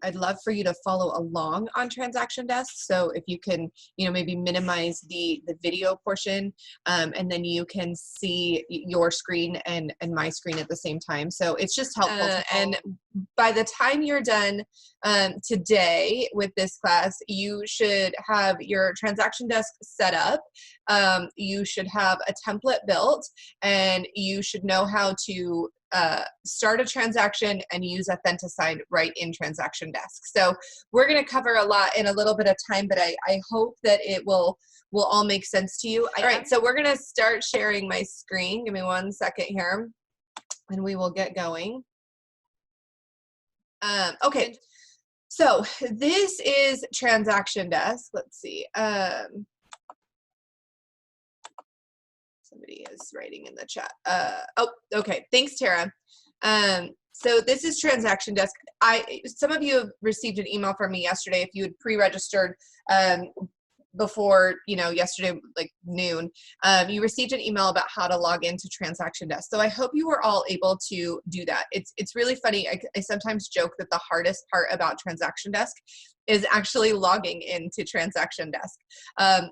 I'd love for you to follow along on Transaction Desk. So if you can, maybe minimize the video portion, and then you can see your screen and my screen at the same time. So it's just helpful. And by the time you're done today with this class, you should have your Transaction Desk set up. You should have a template built, and you should know how to start a transaction and use Authentisign right in Transaction Desk. So we're going to cover a lot in a little bit of time, but I hope that it will all make sense to you. All right, so we're going to start sharing my screen. Give me 1 second here, and we will get going. Okay, so this is Transaction Desk. Let's see. Somebody is writing in the chat. Oh, okay. Thanks, Tara. So this is Transaction Desk. Some of you have received an email from me yesterday. If you had pre-registered before, yesterday, like noon, you received an email about how to log into Transaction Desk. So I hope you were all able to do that. It's really funny. I sometimes joke that the hardest part about Transaction Desk is actually logging into Transaction Desk.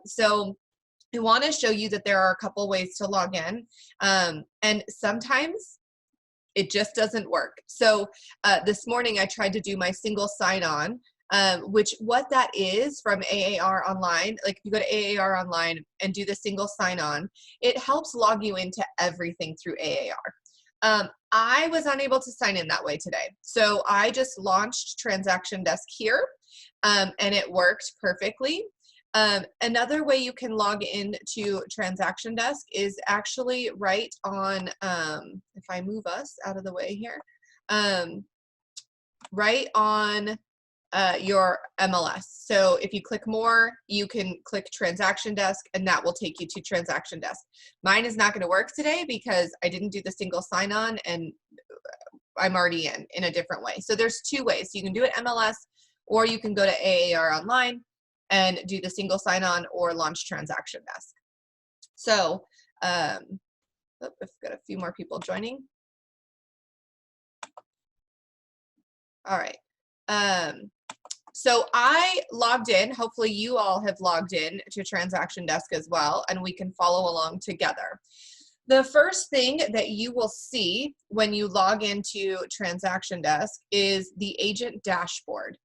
So I want to show you that there are a couple ways to log in, and sometimes it just doesn't work. So this morning I tried to do my single sign-on, which what that is from AAR Online, like if you go to AAR Online and do the single sign-on, it helps log you into everything through AAR. I was unable to sign in that way today. So I just launched Transaction Desk here, and it worked perfectly. Another way you can log in to Transaction Desk is actually right on, if I move us out of the way here, right on your MLS. So if you click more, you can click Transaction Desk, and that will take you to Transaction Desk. Mine is not going to work today because I didn't do the single sign-on, and I'm already in a different way. So there's two ways. You can do it MLS, or you can go to AAR Online and do the single sign-on or launch Transaction Desk. So, I've got a few more people joining. All right. So I logged in. Hopefully you all have logged in to Transaction Desk as well, and we can follow along together. The first thing that you will see when you log into Transaction Desk is the agent dashboard.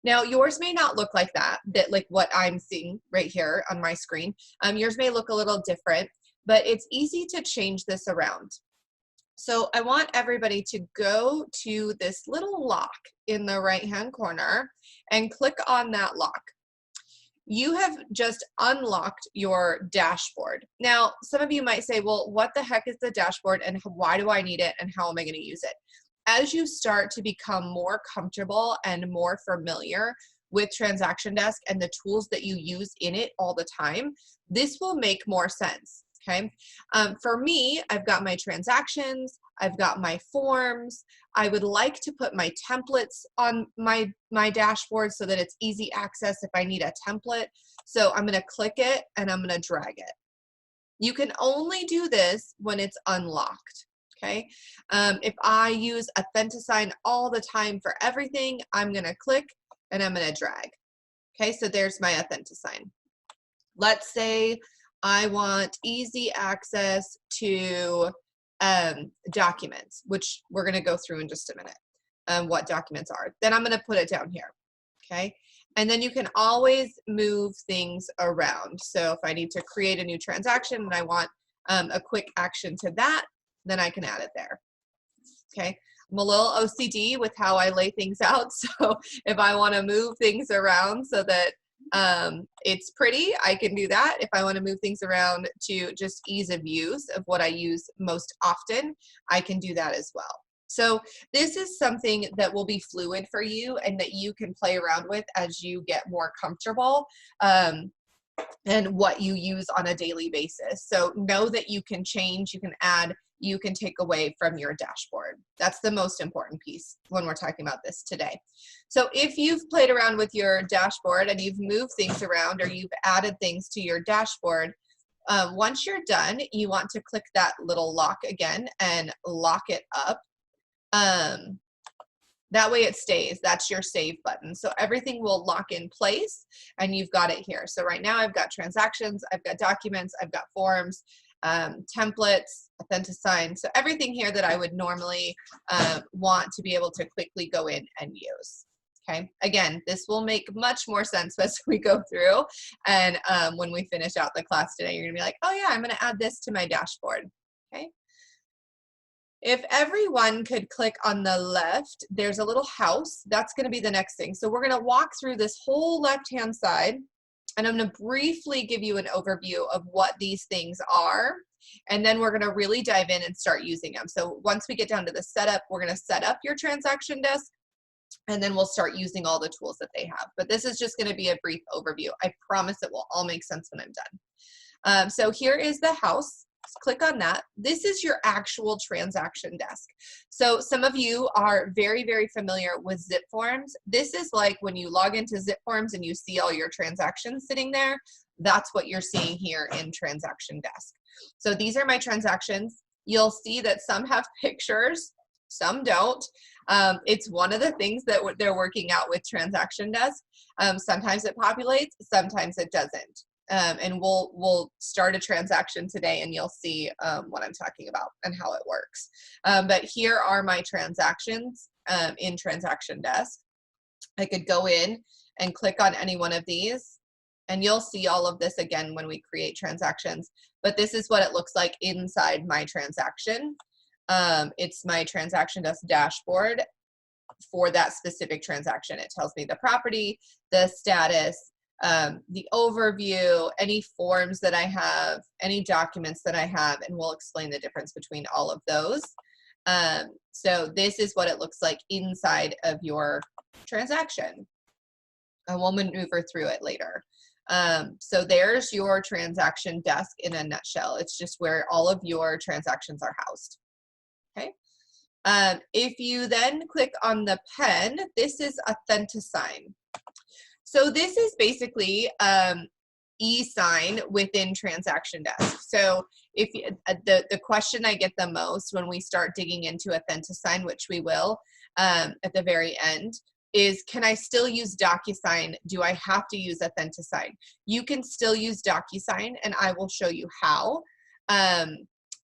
Now, yours may not look like that, like what I'm seeing right here on my screen. Yours may look a little different, but it's easy to change this around. So I want everybody to go to this little lock in the right-hand corner and click on that lock. You have just unlocked your dashboard. Now, some of you might say, well, what the heck is the dashboard, and why do I need it, and how am I going to use it? As you start to become more comfortable and more familiar with Transaction Desk and the tools that you use in it all the time, this will make more sense, okay? For me, I've got my transactions, I've got my forms. I would like to put my templates on my dashboard so that it's easy access if I need a template. So I'm gonna click it and I'm gonna drag it. You can only do this when it's unlocked. Okay, if I use Authentisign all the time for everything, I'm going to click and I'm going to drag. Okay, so there's my Authentisign. Let's say I want easy access to documents, which we're going to go through in just a minute, what documents are. Then I'm going to put it down here. Okay, and then you can always move things around. So if I need to create a new transaction and I want a quick action to that, then I can add it there. Okay, I'm a little OCD with how I lay things out, so if I want to move things around so that it's pretty, I can do that. If I want to move things around to just ease of use of what I use most often, I can do that as well. So this is something that will be fluid for you and that you can play around with as you get more comfortable and what you use on a daily basis. So know that you can change, you can add, you can take away from your dashboard. That's the most important piece when we're talking about this today. So if you've played around with your dashboard and you've moved things around or you've added things to your dashboard, once you're done, you want to click that little lock again and lock it up. That way it stays. That's your save button. So everything will lock in place and you've got it here. So right now I've got transactions, I've got documents, I've got forms, templates, Authentisign. So everything here that I would normally want to be able to quickly go in and use. Okay, again, this will make much more sense as we go through. And when we finish out the class today, you're gonna be like, oh yeah, I'm gonna add this to my dashboard. Okay. If everyone could click on the left, there's a little house. That's going to be the next thing. So we're going to walk through this whole left-hand side, and I'm going to briefly give you an overview of what these things are, and then we're going to really dive in and start using them. So once we get down to the setup, we're going to set up your transaction desk, and then we'll start using all the tools that they have. But this is just going to be a brief overview. I promise it will all make sense when I'm done. So here is the house. Click on that. This is your actual transaction desk. So some of you are very, very familiar with Zip Forms. This is like when you log into Zip Forms and you see all your transactions sitting there. That's what you're seeing here in Transaction Desk. So these are my transactions. You'll see that some have pictures, some don't. It's one of the things that they're working out with Transaction Desk. Sometimes it populates, sometimes it doesn't. And we'll start a transaction today and you'll see what I'm talking about and how it works. But here are my transactions in Transaction Desk. I could go in and click on any one of these and you'll see all of this again when we create transactions. But this is what it looks like inside my transaction. It's my Transaction Desk dashboard for that specific transaction. It tells me the property, the status, the overview, any forms that I have, any documents that I have, and we'll explain the difference between all of those. So this is what it looks like inside of your transaction. And we'll maneuver through it later. So there's your transaction desk in a nutshell. It's just where all of your transactions are housed. Okay. If you then click on the pen, this is Authentisign. So this is basically e-sign within Transaction Desk. So if the question I get the most when we start digging into Authentisign, which we will at the very end, is can I still use DocuSign? Do I have to use Authentisign? You can still use DocuSign, and I will show you how.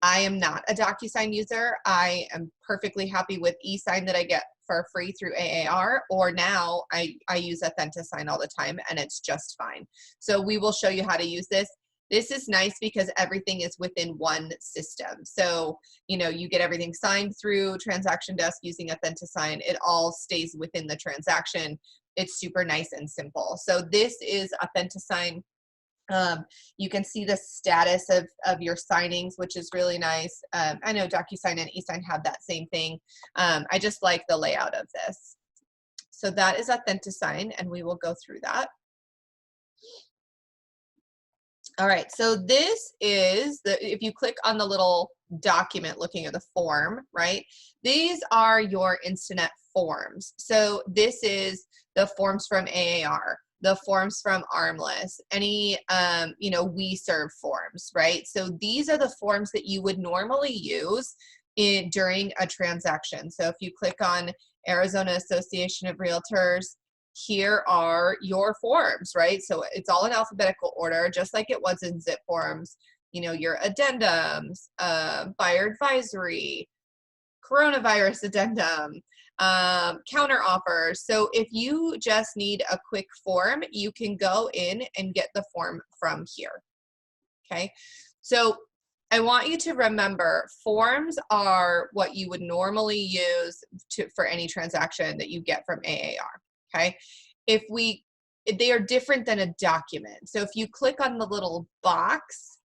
I am not a DocuSign user. I am perfectly happy with e-sign that I get for free through AAR, or now I use Authentisign all the time and it's just fine. So we will show you how to use this. This is nice because everything is within one system. So, you know, you get everything signed through Transaction Desk using Authentisign. It all stays within the transaction. It's super nice and simple. So this is Authentisign. You can see the status of your signings, which is really nice. I know DocuSign and eSign have that same thing. I just like the layout of this. So that is Authentisign, and we will go through that. All right, so this is, if you click on the little document looking at the form, right? These are your Instanet forms. So this is the forms from AAR. The forms from Armless, any, you know, we serve forms, right? So these are the forms that you would normally use during a transaction. So if you click on Arizona Association of Realtors, here are your forms, right? So it's all in alphabetical order, just like it was in Zip Forms. You know, your addendums, buyer advisory, coronavirus addendum, counter offers. So if you just need a quick form, you can go in and get the form from here. Okay. So I want you to remember forms are what you would normally use for any transaction that you get from AAR. Okay. They are different than a document. So if you click on the little box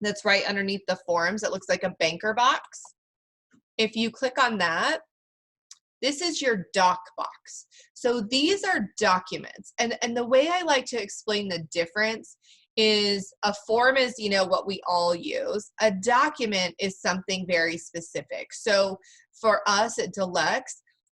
that's right underneath the forms, it looks like a banker box. If you click on that, this is your doc box. So these are documents. And the way I like to explain the difference is a form is, you know, what we all use. A document is something very specific. So for us at DeLex,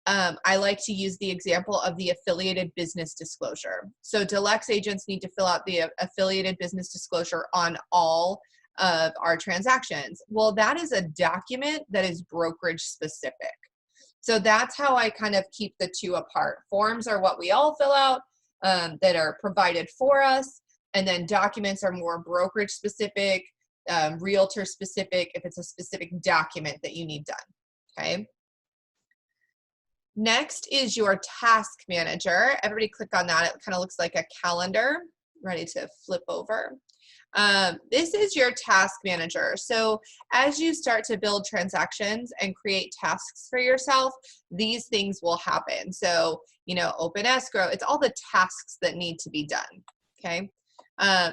I like to use the example of the affiliated business disclosure. So DeLex agents need to fill out the affiliated business disclosure on all of our transactions. Well, that is a document that is brokerage specific. So that's how I kind of keep the two apart. Forms are what we all fill out that are provided for us. And then documents are more brokerage specific, realtor specific, if it's a specific document that you need done, okay? Next is your task manager. Everybody click on that. It kind of looks like a calendar, ready to flip over. This is your task manager. So as you start to build transactions and create tasks for yourself, these things will happen. So, you know, open escrow, it's all the tasks that need to be done, okay?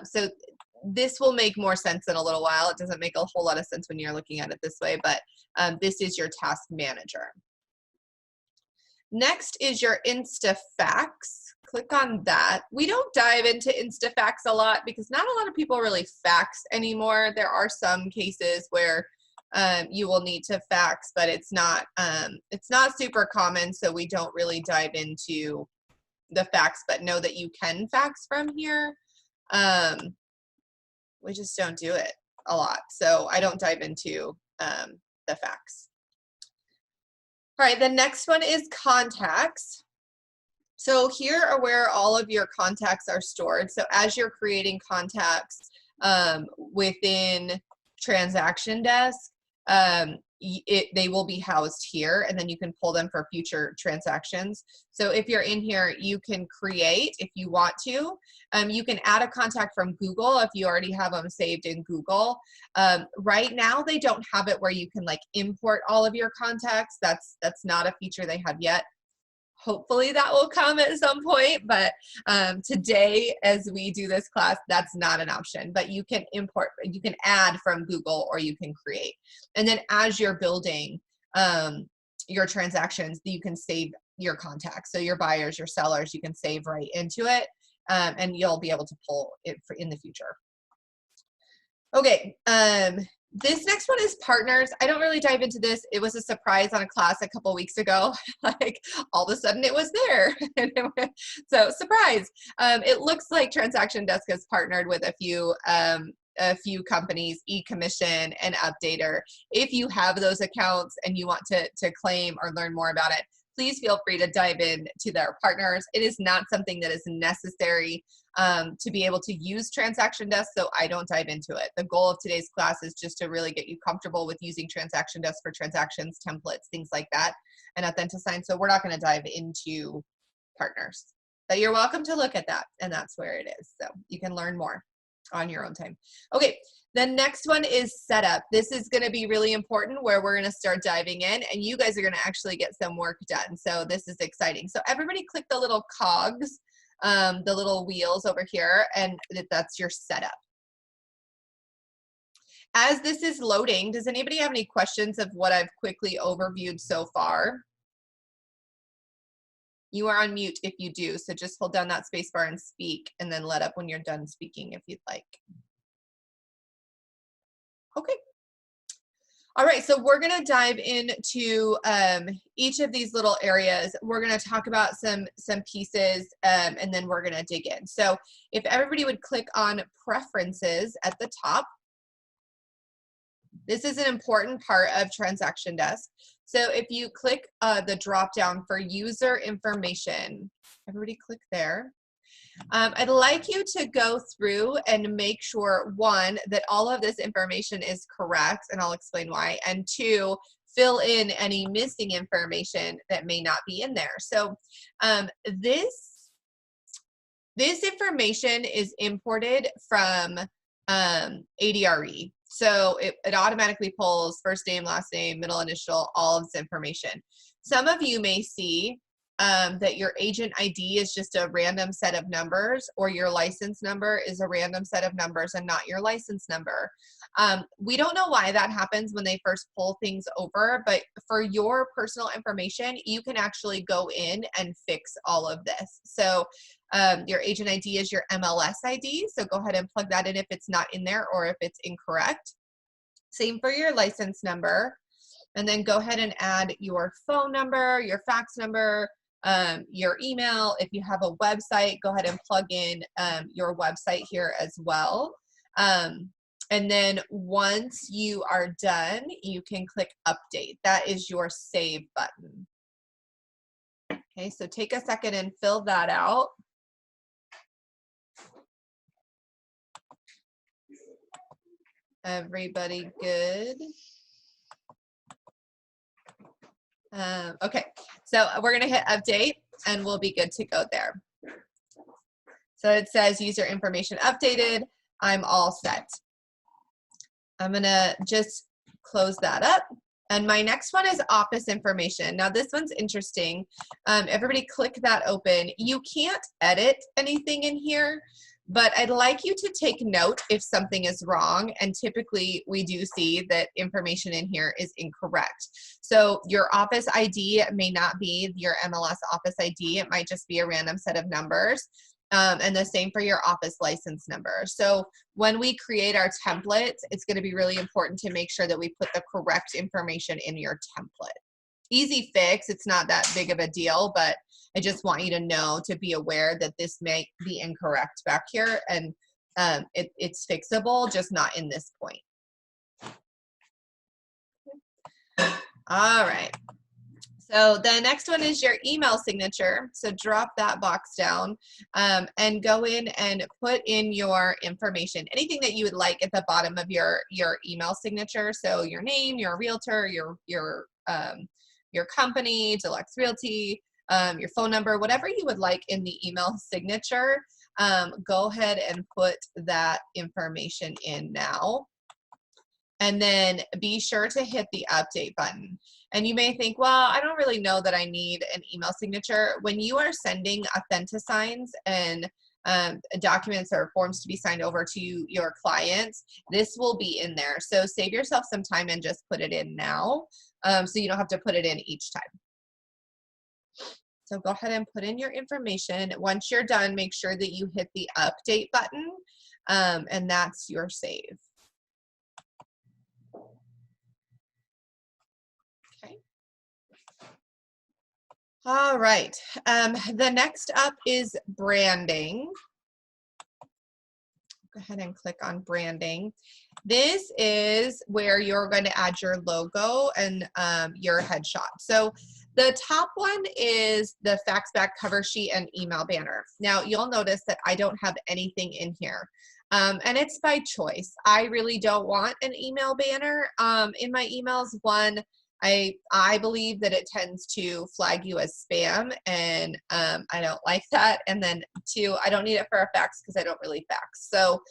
So this will make more sense in a little while. It doesn't make a whole lot of sense when you're looking at it this way, but this is your task manager. Next is your Insta Fax. Click on that. We don't dive into Insta Fax a lot because not a lot of people really fax anymore. There are some cases where you will need to fax, but it's not super common, so we don't really dive into the fax, but know that you can fax from here. We just don't do it a lot, so I don't dive into the fax. All right, the next one is contacts. So here are where all of your contacts are stored. So as you're creating contacts within Transaction Desk, they will be housed here, and then you can pull them for future transactions. So if you're in here, you can create, if you want to. You can add a contact from Google if you already have them saved in Google. Right now, they don't have it where you can like import all of your contacts. That's not a feature they have yet. Hopefully that will come at some point, but today as we do this class, that's not an option, but you can import, you can add from Google, or you can create. And then as you're building your transactions, you can save your contacts. So your buyers, your sellers, you can save right into it, and you'll be able to pull it in the future. Okay, this next one is partners. I don't really dive into this. It was a surprise on a class a couple weeks ago. Like all of a sudden it was there. So surprise. It looks like Transaction Desk has partnered with a few companies, eCommission and Updater. If you have those accounts and you want to claim or learn more about it, please feel free to dive in to their partners. It is not something that is necessary to be able to use Transaction Desk, so I don't dive into it. The goal of today's class is just to really get you comfortable with using Transaction Desk for transactions, templates, things like that, and Authentisign. So we're not going to dive into partners, but you're welcome to look at that, and that's where it is. So you can learn more on your own time. Okay, the next one is setup. This is going to be really important, where we're going to start diving in, and you guys are going to actually get some work done. So this is exciting. So everybody click the little cogs, the little wheels over here, and that's your setup. As this is loading, does anybody have any questions of what I've quickly overviewed so far? You are on mute if you do, so just hold down that space bar and speak, and then let up when you're done speaking if you'd like. Okay. All right, so we're going to dive into each of these little areas. We're going to talk about some pieces, and then we're going to dig in. So if everybody would click on preferences at the top, this is an important part of Transaction Desk. So if you click the drop down for user information, everybody click there. I'd like you to go through and make sure, one, that all of this information is correct, and I'll explain why, and two, fill in any missing information that may not be in there. So this information is imported from ADRE. So it automatically pulls first name, last name, middle initial, all of this information. Some of you may see that your agent ID is just a random set of numbers, or your license number is a random set of numbers and not your license number. We don't know why that happens when they first pull things over, but for your personal information, you can actually go in and fix all of this. So your agent ID is your MLS ID, so go ahead and plug that in if it's not in there or if it's incorrect. Same for your license number. And then go ahead and add your phone number, your fax number, your email. If you have a website, go ahead and plug in your website here as well. And then once you are done, you can click update. That is your save button. Okay, so take a second and fill that out. Everybody good? Okay, so we're gonna hit update and we'll be good to go there. So it says user information updated. I'm all set. I'm gonna just close that up. And my next one is office information. Now this one's interesting. Everybody click that open. You can't edit anything in here, but I'd like you to take note if something is wrong. And typically we do see that information in here is incorrect. So your office ID may not be your MLS office ID. It might just be a random set of numbers. And the same for your office license number. So when we create our templates, it's going to be really important to make sure that we put the correct information in your template. Easy fix, it's not that big of a deal, but I just want you to know, to be aware that this may be incorrect back here, and it's fixable, just not in this point. All right. So the next one is your email signature. So drop that box down and go in and put in your information, anything that you would like at the bottom of your email signature. So your name, your realtor, your company, DeLex Realty, your phone number, whatever you would like in the email signature. Go ahead and put that information in now. And then be sure to hit the update button. And you may think, well, I don't really know that I need an email signature. When you are sending authentisigns and documents or forms to be signed over to your clients, this will be in there. So save yourself some time and just put it in now, so you don't have to put it in each time. So go ahead and put in your information. Once you're done, make sure that you hit the update button, and that's your save. All right, the next up is branding. Go ahead and click on branding. This is where you're going to add your logo and your headshot. So the top one is the fax back cover sheet and email banner. Now you'll notice that I don't have anything in here. And it's by choice. I really don't want an email banner in my emails. One, I believe that it tends to flag you as spam, and I don't like that. And then two, I don't need it for a fax because I don't really fax. So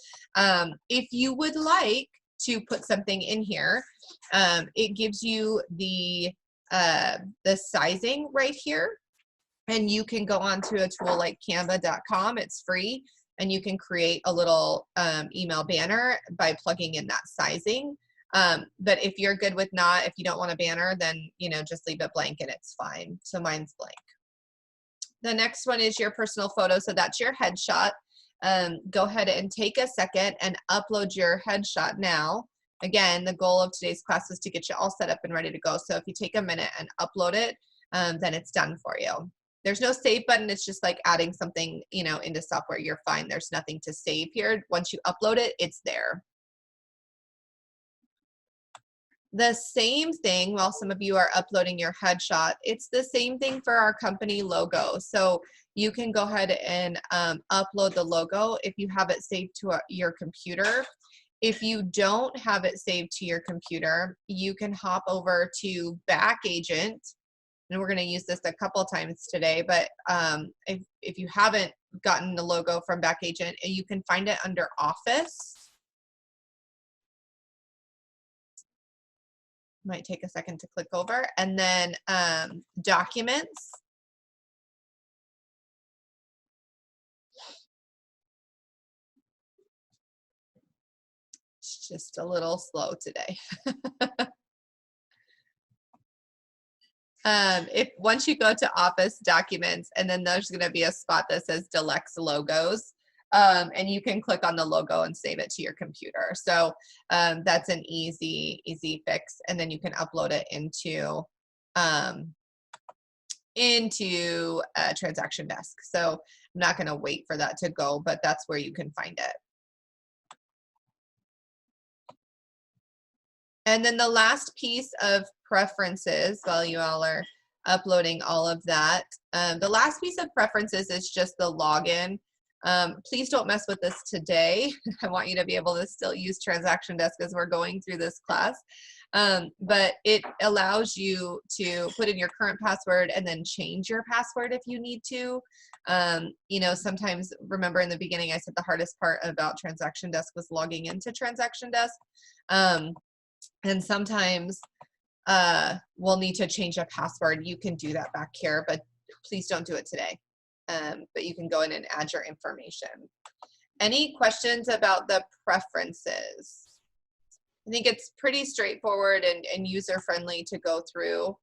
if you would like to put something in here, it gives you the sizing right here, and you can go onto a tool like canva.com. It's free, and you can create a little email banner by plugging in that sizing. But if you're good with not, if you don't want a banner, then, you know, just leave it blank and it's fine. So mine's blank. The next one is your personal photo. So that's your headshot. Go ahead and take a second and upload your headshot now. Again, the goal of today's class is to get you all set up and ready to go. So if you take a minute and upload it, then it's done for you. There's no save button. It's just like adding something, you know, into software. You're fine. There's nothing to save here. Once you upload it, it's there. The same thing, while some of you are uploading your headshot, it's the same thing for our company logo. So you can go ahead and upload the logo if you have it saved to your computer. If you don't have it saved to your computer, you can hop over to Back Agent, and we're going to use this a couple times today, but if you haven't gotten the logo from Back Agent, you can find it under Office. Might take a second to click over, and then Documents. It's just a little slow today. If once you go to Office Documents, and then there's going to be a spot that says DeLex Logos, and you can click on the logo and save it to your computer. So that's an easy fix, and then you can upload it into Transaction Desk. So I'm not going to wait for that to go, but that's where you can find it. And then the last piece of preferences, while you all are uploading all of that. The last piece of preferences is just the login. Please don't mess with this today. I want you to be able to still use Transaction Desk as we're going through this class. But it allows you to put in your current password and then change your password if you need to. You know, sometimes, remember in the beginning, I said the hardest part about Transaction Desk was logging into Transaction Desk. And sometimes we'll need to change a password. You can do that back here, but please don't do it today. But you can go in and add your information. Any questions about the preferences? I think it's pretty straightforward and user-friendly to go through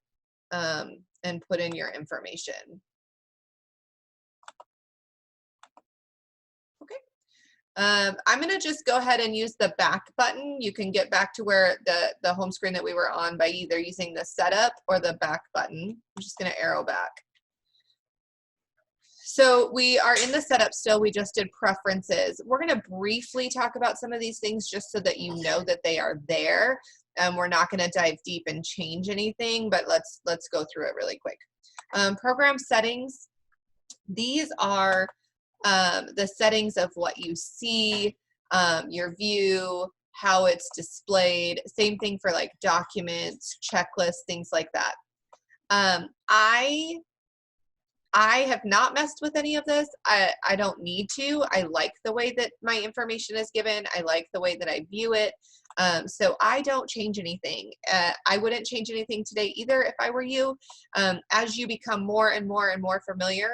and put in your information. Okay. I'm going to just go ahead and use the back button. You can get back to where the home screen that we were on by either using the setup or the back button. I'm just going to arrow back. So we are in the setup still. We just did preferences. We're going to briefly talk about some of these things just so that you know that they are there. We're not going to dive deep and change anything, but let's go through it really quick. Program settings. These are the settings of what you see, your view, how it's displayed. Same thing for like documents, checklists, things like that. I have not messed with any of this. I don't need to. I like the way that my information is given. I like the way that I view it. So I don't change anything. I wouldn't change anything today either if I were you. As you become more and more and more familiar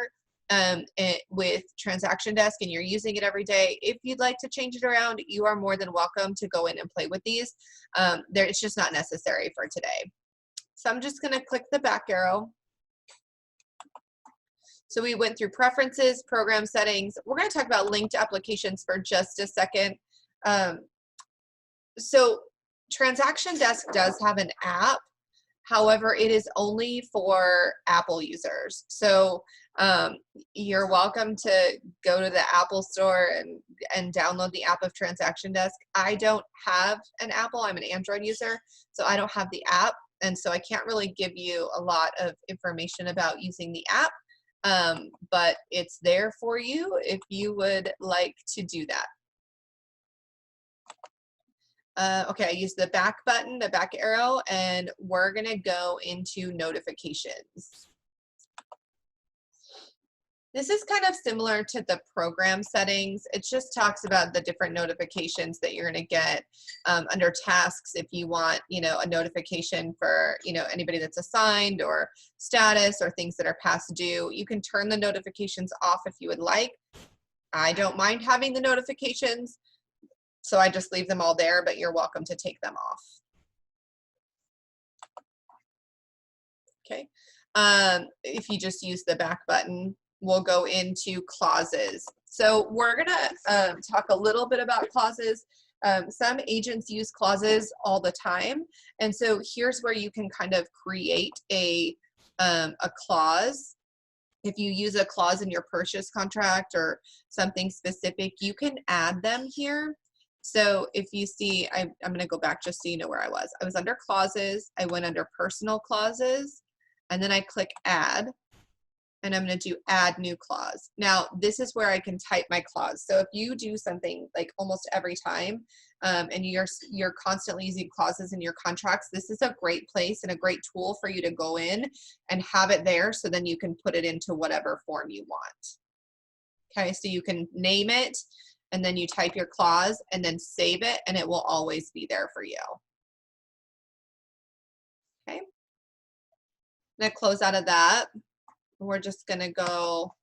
with Transaction Desk and you're using it every day, if you'd like to change it around, you are more than welcome to go in and play with these. It's just not necessary for today. So I'm just going to click the back arrow. So we went through preferences, program settings. We're going to talk about linked applications for just a second. So Transaction Desk does have an app. However, it is only for Apple users. So you're welcome to go to the Apple store and download the app of Transaction Desk. I don't have an Apple. I'm an Android user, so I don't have the app. And so I can't really give you a lot of information about using the app. But it's there for you if you would like to do that. Okay, I use the back button, the back arrow, and we're gonna go into notifications. This is kind of similar to the program settings. It just talks about the different notifications that you're going to get under tasks. If you want, a notification for, anybody that's assigned or status or things that are past due, you can turn the notifications off if you would like. I don't mind having the notifications, so I just leave them all there, but you're welcome to take them off. Okay. If you just use the back button, we'll go into clauses. So we're gonna talk a little bit about clauses. Some agents use clauses all the time. And so here's where you can kind of create a clause. If you use a clause in your purchase contract or something specific, you can add them here. So if you see, I'm gonna go back just so you know where I was. I was under clauses, I went under personal clauses, and then I click add. And I'm going to do add new clause. Now, this is where I can type my clause. So if you do something like almost every time and you're constantly using clauses in your contracts, this is a great place and a great tool for you to go in and have it there so then you can put it into whatever form you want. Okay, so you can name it and then you type your clause and then save it and it will always be there for you. Okay, I'm going to close out of that. We're just going to go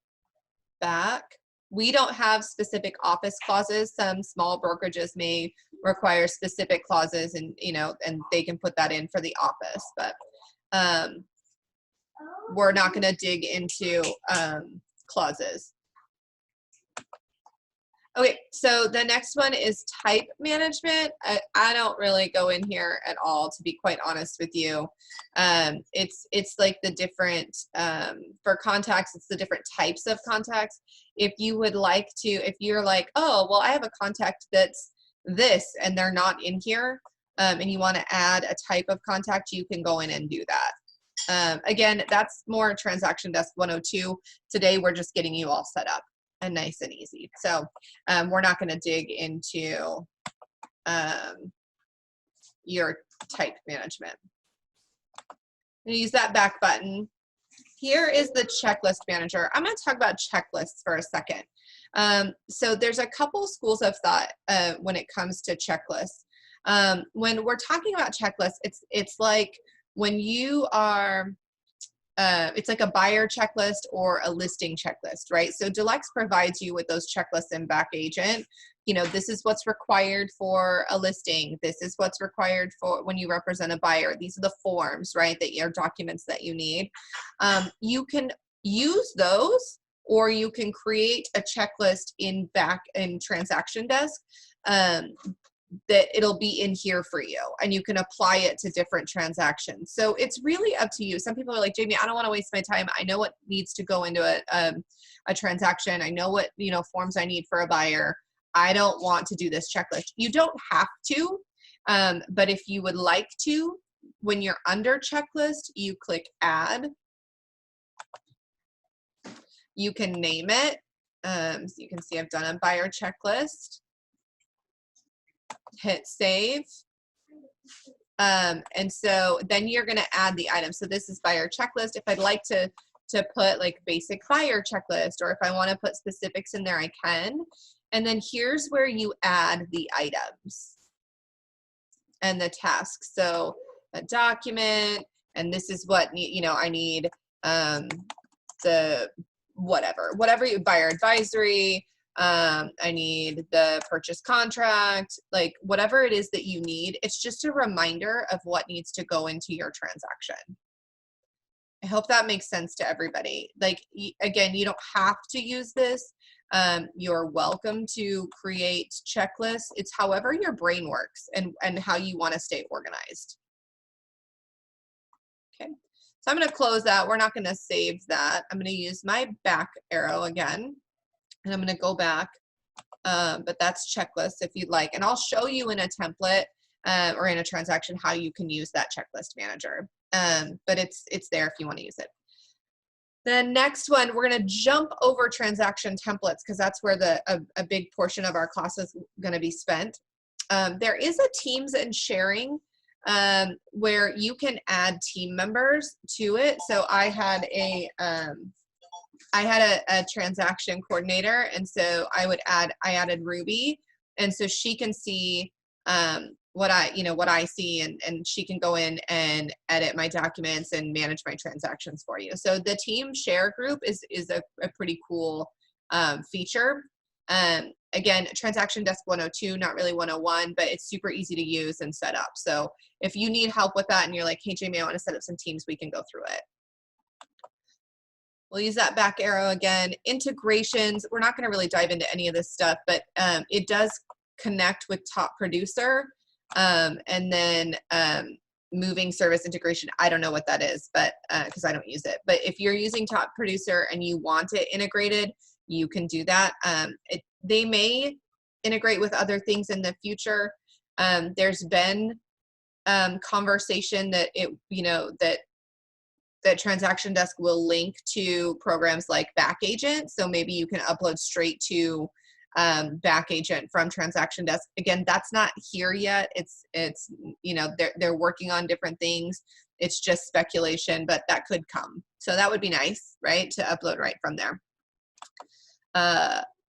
back. We don't have specific office clauses. Some small brokerages may require specific clauses and, and they can put that in for the office, but we're not going to dig into clauses. Okay, so the next one is type management. I don't really go in here at all, to be quite honest with you. It's like the different, for contacts, it's the different types of contacts. If you would like to, if you're like, oh, well, I have a contact that's this and they're not in here, and you want to add a type of contact, you can go in and do that. Again, that's more Transaction Desk 102. Today, we're just getting you all set up and nice and easy. So we're not going to dig into your type management. I'm going to use that back button. Here is the checklist manager. I'm going to talk about checklists for a second. So there's a couple schools of thought when it comes to checklists. When we're talking about checklists, it's like when you are, it's like a buyer checklist or a listing checklist, right? So DeLex provides you with those checklists in Back Agent. You know, this is what's required for a listing. This is what's required for when you represent a buyer. These are the forms, right, that your documents that you need. You can use those, or you can create a checklist in Transaction Desk that it'll be in here for you, and you can apply it to different transactions. So it's really up to you. Some people are like, Jamie, I don't want to waste my time. I know what needs to go into a transaction. I know what, you know, forms I need for a buyer. I don't want to do this checklist. You don't have to, but if you would like to, when you're under checklist, you click add. You can name it. So you can see I've done a buyer checklist. Hit save. And so then you're going to add the item. So this is buyer checklist. If I'd like to put like basic buyer checklist, or if I want to put specifics in there, I can. And then here's where you add the items and the tasks. So a document, and this is what, you know, I need the whatever you buyer advisory. I need the purchase contract, like whatever it is that you need. It's just a reminder of what needs to go into your transaction. I hope that makes sense to everybody. Like, again, you don't have to use this. You're welcome to create checklists. It's however your brain works and how you want to stay organized. Okay, so I'm going to close that. We're not going to save that. I'm going to use my back arrow again, and I'm going to go back, but that's checklist if you'd like. And I'll show you in a template or in a transaction how you can use that checklist manager. But it's there if you want to use it. The next one, we're going to jump over transaction templates because that's where a big portion of our class is going to be spent. There is a teams and sharing where you can add team members to it. So I had a transaction coordinator, and so I added Ruby, and so she can see what I see, and she can go in and edit my documents and manage my transactions for you. So the team share group is a pretty cool feature. Again, Transaction Desk 102, not really 101, but it's super easy to use and set up. So if you need help with that and you're like, hey, Jamie, I want to set up some teams, we can go through it. We'll use that back arrow again. Integrations, we're not going to really dive into any of this stuff, but it does connect with Top Producer. And then moving service integration, I don't know what that is, but because I don't use it. But if you're using Top Producer and you want it integrated, you can do that. They may integrate with other things in the future. There's been conversation that that Transaction Desk will link to programs like Back Agent. So maybe you can upload straight to Back Agent from Transaction Desk. Again, that's not here yet. It's they're working on different things. It's just speculation, but that could come. So that would be nice, right? To upload right from there.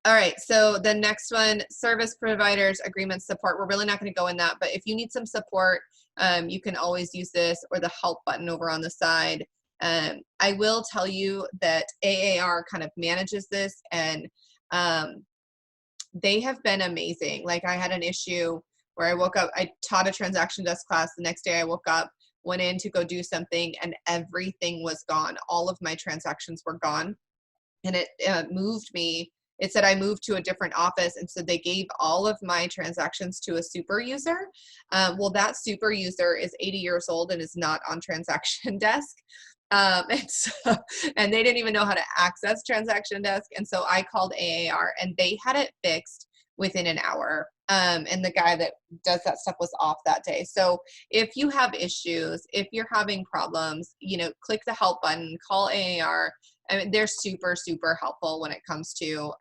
All right, so the next one, service providers, agreement support. We're really not going to go in that, but if you need some support, you can always use this or the help button over on the side. I will tell you that AAR kind of manages this, and they have been amazing. Like, I had an issue where I woke up, I taught a Transaction Desk class. The next day I woke up, went in to go do something, and everything was gone. All of my transactions were gone, and it moved me. It said I moved to a different office, and so they gave all of my transactions to a super user. Well, that super user is 80 years old and is not on Transaction Desk. And they didn't even know how to access Transaction Desk. And so I called AAR, and they had it fixed within an hour. And the guy that does that stuff was off that day. So if you have issues, if you're having problems, click the help button, call AAR. I mean, they're super, super helpful when it comes to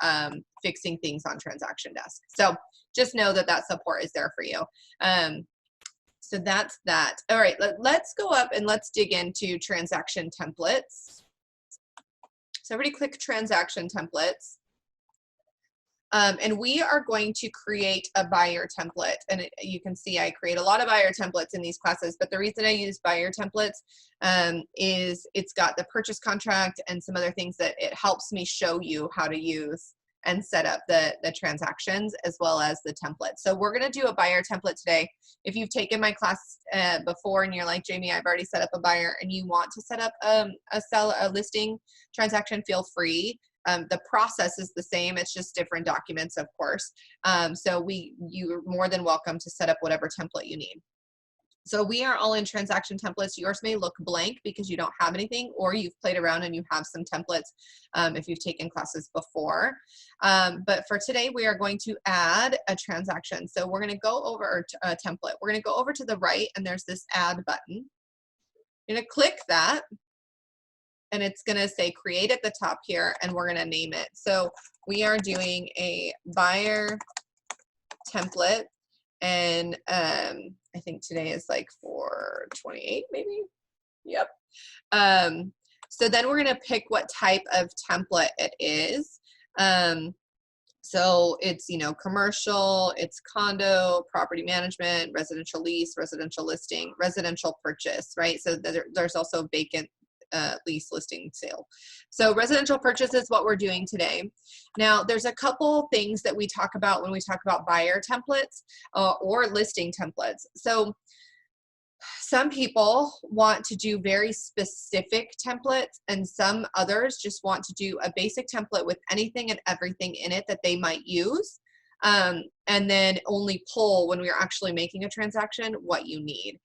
fixing things on Transaction Desk. So just know that that support is there for you. So that's that. All right, let's go up and let's dig into transaction templates. So everybody click transaction templates. And we are going to create a buyer template. And you can see I create a lot of buyer templates in these classes, but the reason I use buyer templates is it's got the purchase contract and some other things that it helps me show you how to use and set up the transactions as well as the template. So we're going to do a buyer template today. If you've taken my class before and you're like, Jamie, I've already set up a buyer, and you want to set up a listing transaction, feel free. The process is the same. It's just different documents, of course. So you're more than welcome to set up whatever template you need. So we are all in transaction templates. Yours may look blank because you don't have anything, or you've played around and you have some templates if you've taken classes before. But for today, we are going to add a transaction. So we're going to go over a template. We're going to go over to the right, and there's this add button. You're going to click that, and it's going to say create at the top here, and we're going to name it. So we are doing a buyer template, and I think today is like 4/28 maybe. Yep. So then we're going to pick what type of template it is. So it's, commercial, it's condo, property management, residential lease, residential listing, residential purchase, right? So there's also vacant lease, listing, sale. So residential purchase is what we're doing today. Now, there's a couple things that we talk about when we talk about buyer templates or listing templates. So some people want to do very specific templates, and some others just want to do a basic template with anything and everything in it that they might use. And then only pull when we're actually making a transaction what you need.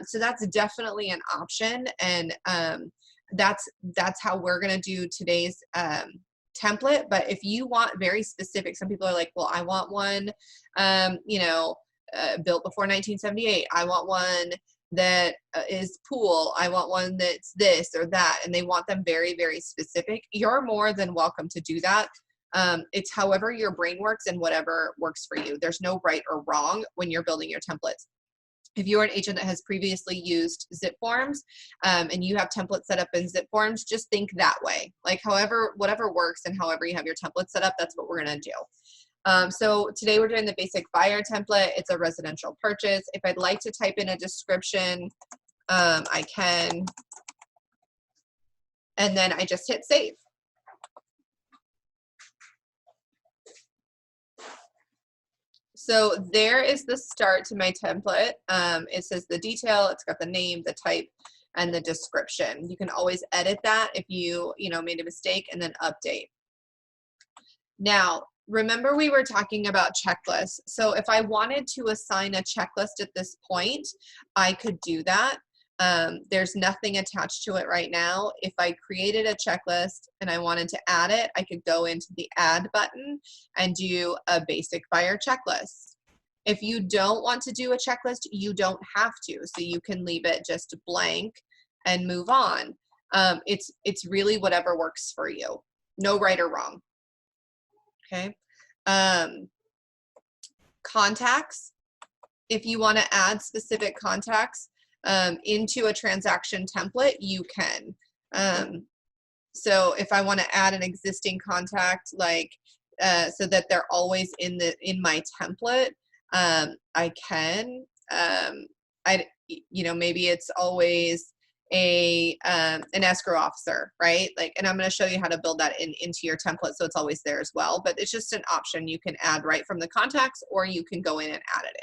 So that's definitely an option, and that's how we're going to do today's template. But if you want very specific, some people are like, well, I want one built before 1978. I want one that is pool. I want one that's this or that, and they want them very, very specific. You're more than welcome to do that. It's however your brain works and whatever works for you. There's no right or wrong when you're building your templates. If you're an agent that has previously used zip forms and you have templates set up in zip forms, just think that way. Like whatever works and however you have your template set up, that's what we're going to do. So today we're doing the basic buyer template. It's a residential purchase. If I'd like to type in a description, I can. And then I just hit save. So there is the start to my template. It says the detail, it's got the name, the type, and the description. You can always edit that if you made a mistake, and then update. Now, remember we were talking about checklists. So if I wanted to assign a checklist at this point, I could do that. There's nothing attached to it right now. If I created a checklist and I wanted to add it, I could go into the add button and do a basic buyer checklist. If you don't want to do a checklist, you don't have to. So you can leave it just blank and move on. It's really whatever works for you. No right or wrong. Okay. Contacts. If you want to add specific contacts into a transaction template, you can. So if I want to add an existing contact, like so that they're always in my template, I can. Maybe it's always an escrow officer, right? Like, and I'm going to show you how to build that into your template so it's always there as well. But it's just an option you can add right from the contacts, or you can go in and add it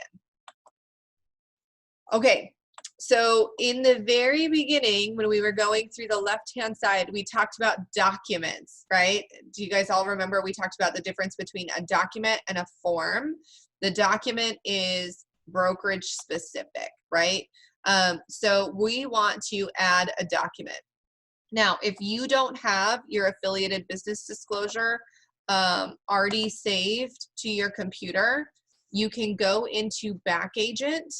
in. Okay. So in the very beginning, when we were going through the left-hand side, we talked about documents, right? Do you guys all remember we talked about the difference between a document and a form? The document is brokerage specific, right? So we want to add a document. Now, if you don't have your affiliated business disclosure already saved to your computer, you can go into Back Agent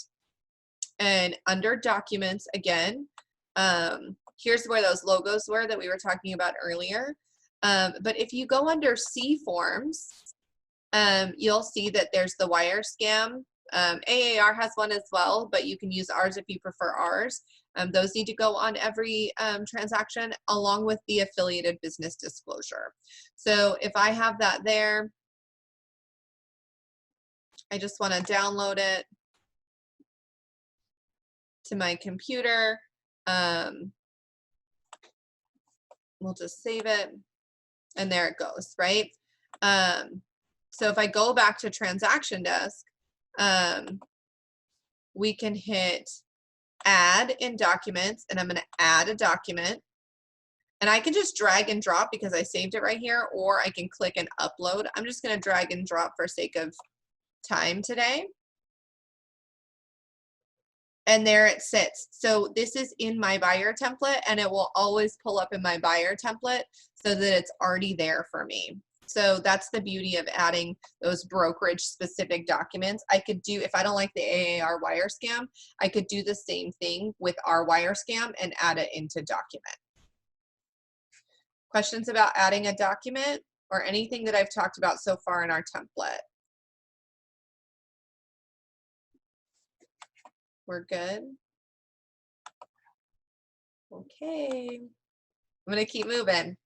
and under Documents again. Here's where those logos were that we were talking about earlier. But if you go under C Forms, you'll see that there's the wire scam. AAR has one as well, but you can use ours if you prefer ours. Those need to go on every transaction along with the affiliated business disclosure. So if I have that there, I just want to download it to my computer. We'll just save it, and there it goes, right? So if I go back to Transaction Desk, we can hit Add in Documents, and I'm going to add a document. And I can just drag and drop because I saved it right here, or I can click and upload. I'm just going to drag and drop for sake of time today. And there it sits. So this is in my buyer template, and it will always pull up in my buyer template so that it's already there for me. So that's the beauty of adding those brokerage specific documents. I could do, if I don't like the AAR wire scam, I could do the same thing with our wire scam and add it into document. Questions about adding a document or anything that I've talked about so far in our template? We're good? Okay. I'm going to keep moving.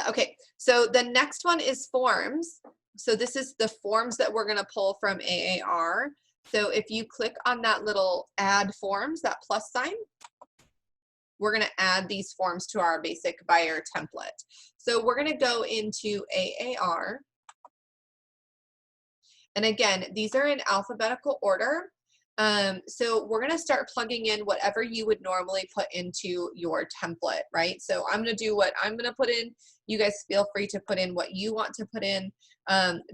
Okay, so the next one is forms. So this is the forms that we're going to pull from AAR. So if you click on that little add forms, that plus sign, we're going to add these forms to our basic buyer template. So we're going to go into AAR. And again, these are in alphabetical order. So we're going to start plugging in whatever you would normally put into your template, right? So I'm going to do what I'm going to put in. You guys feel free to put in what you want to put in.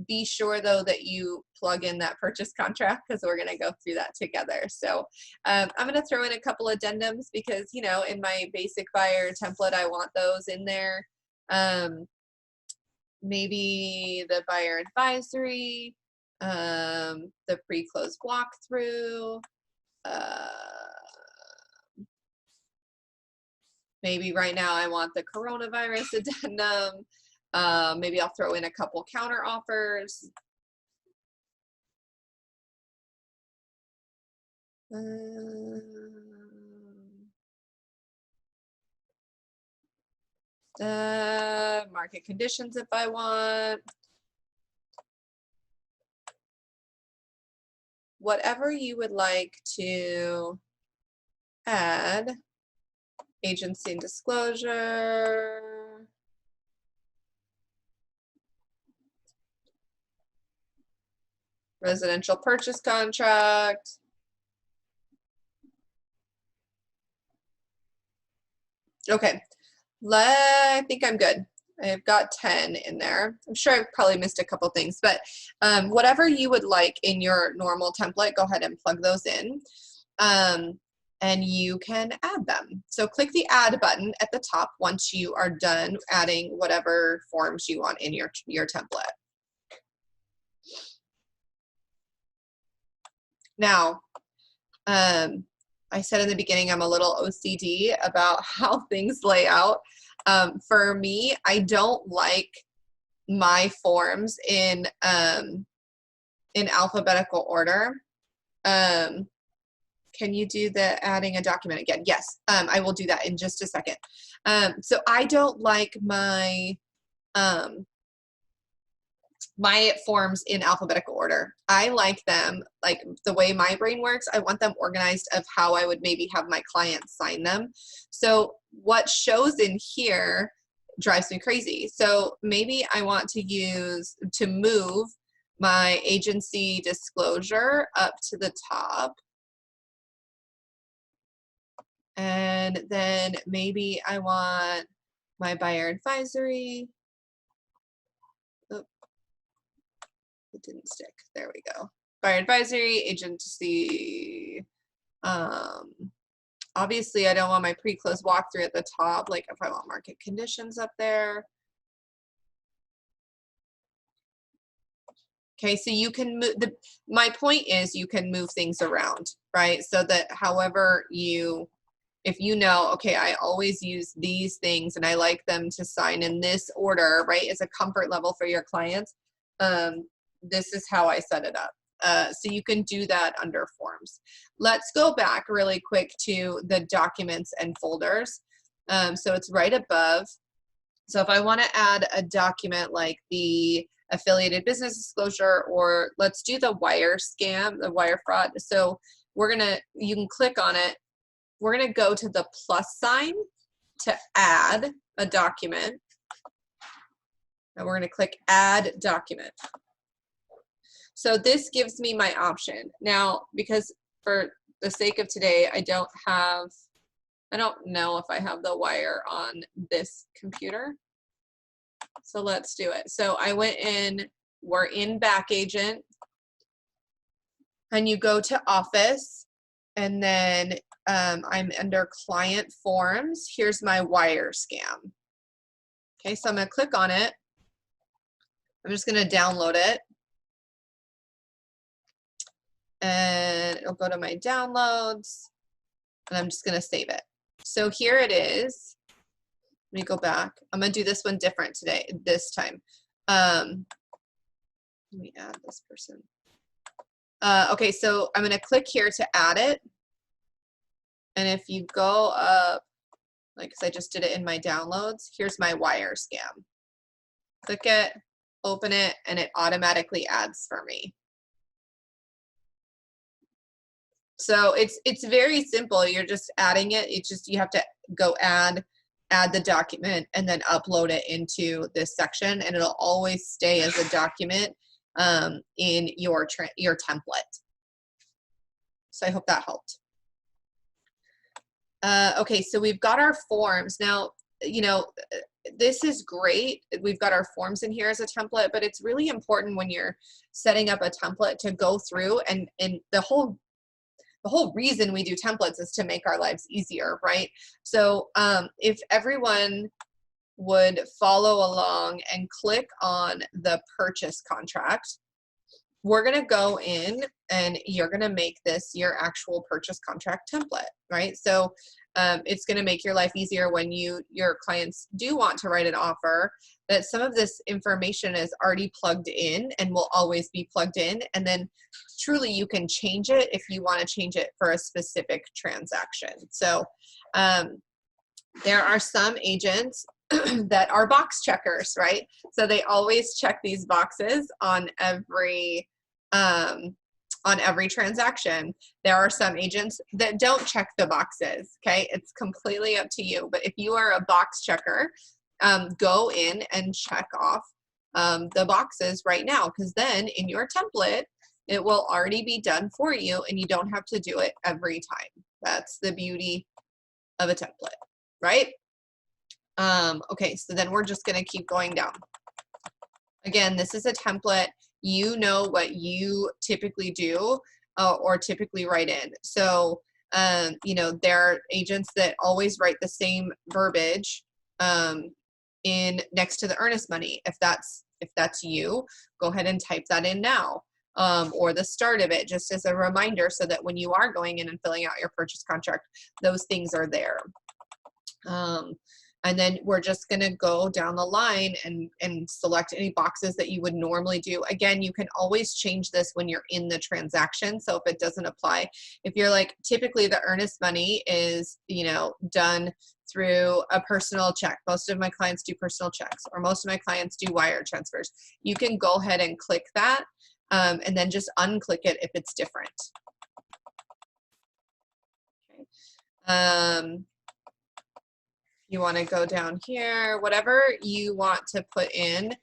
Be sure though that you plug in that purchase contract because we're going to go through that together. So I'm going to throw in a couple addendums because, you know, in my basic buyer template, I want those in there. Maybe the buyer advisory, the pre-close walkthrough, maybe right now I want the coronavirus addendum. Maybe I'll throw in a couple counter offers. Market conditions if I want. Whatever you would like to add. Agency and disclosure. Residential purchase contract. Okay, I think I'm good. I've got 10 in there. I'm sure I've probably missed a couple things, but whatever you would like in your normal template, go ahead and plug those in. And you can add them. So click the add button at the top once you are done adding whatever forms you want in your template. Now, I said in the beginning, I'm a little OCD about how things lay out. For me, I don't like my forms in alphabetical order. Can you do the adding a document again? Yes, I will do that in just a second. So I don't like my forms in alphabetical order. I like them like the way my brain works. I want them organized of how I would maybe have my clients sign them. So what shows in here drives me crazy. So maybe I want to move my agency disclosure up to the top. And then maybe I want my buyer advisory. Oh, it didn't stick. There we go. Buyer advisory, agency. Obviously, I don't want my pre-close walkthrough at the top. Like if I want market conditions up there. Okay, so you can move, my point is you can move things around, right? So that however you, if you know, okay, I always use these things and I like them to sign in this order, right? It's a comfort level for your clients. This is how I set it up. So you can do that under forms. Let's go back really quick to the documents and folders. So it's right above. So if I want to add a document like the affiliated business disclosure, or let's do the wire scam, the wire fraud. So you can click on it. We're gonna go to the plus sign to add a document. And we're gonna click add document. So this gives me my option. Now, because for the sake of today, I don't know if I have the wire on this computer. So let's do it. So I went in, we're in back agent, and you go to office, and then I'm under client forms. Here's my wire scam. Okay, so I'm gonna click on it. I'm just gonna download it. And it'll go to my downloads, and I'm just gonna save it. So here it is. Let me go back. I'm gonna do this one different this time. Let me add this person. Okay, so I'm gonna click here to add it. And if you go up, like, cause I just did it in my downloads, here's my wire scam. Click it, open it, and it automatically adds for me. So it's very simple. You're just adding it. It's just, you have to go add the document and then upload it into this section, and it'll always stay as a document in your template. So I hope that helped. Okay, so we've got our forms. Now, you know, this is great. We've got our forms in here as a template, but it's really important when you're setting up a template to go through, and the whole reason we do templates is to make our lives easier, right? So if everyone would follow along and click on the purchase contract, we're gonna go in and you're gonna make this your actual purchase contract template, right? So it's gonna make your life easier when your clients do want to write an offer, that some of this information is already plugged in and will always be plugged in. And then truly you can change it if you wanna change it for a specific transaction. So there are some agents that are box checkers, right? So they always check these boxes on every transaction. There are some agents that don't check the boxes, okay? It's completely up to you. But if you are a box checker, go in and check off the boxes right now, because then in your template, it will already be done for you and you don't have to do it every time. That's the beauty of a template, right? Okay, so then we're just gonna keep going down. Again, this is a template. You know what you typically do or typically write in. So, you know, there are agents that always write the same verbiage in next to the earnest money. If that's you, go ahead and type that in now. Or the start of it, just as a reminder, so that when you are going in and filling out your purchase contract, those things are there. And then we're just going to go down the line and select any boxes that you would normally do. Again, you can always change this when you're in the transaction. So if it doesn't apply, if you're like, typically the earnest money is, you know, done through a personal check. Most of my clients do personal checks, or most of my clients do wire transfers. You can go ahead and click that and then just unclick it if it's different. Okay. You want to go down here, whatever you want to put in,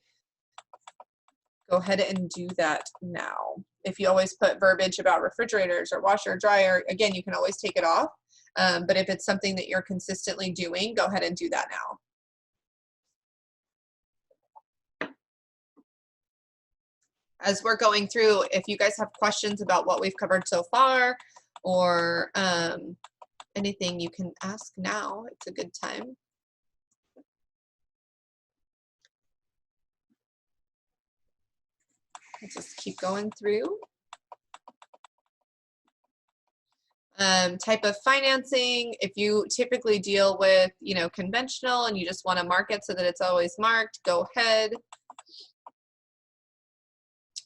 go ahead and do that now. If you always put verbiage about refrigerators or washer, dryer, again, you can always take it off. But if it's something that you're consistently doing, go ahead and do that now. As we're going through, if you guys have questions about what we've covered so far, or anything, you can ask now. It's a good time. Let's just keep going through. Type of financing, if you typically deal with, you know, conventional and you just want to mark it so that it's always marked, go ahead.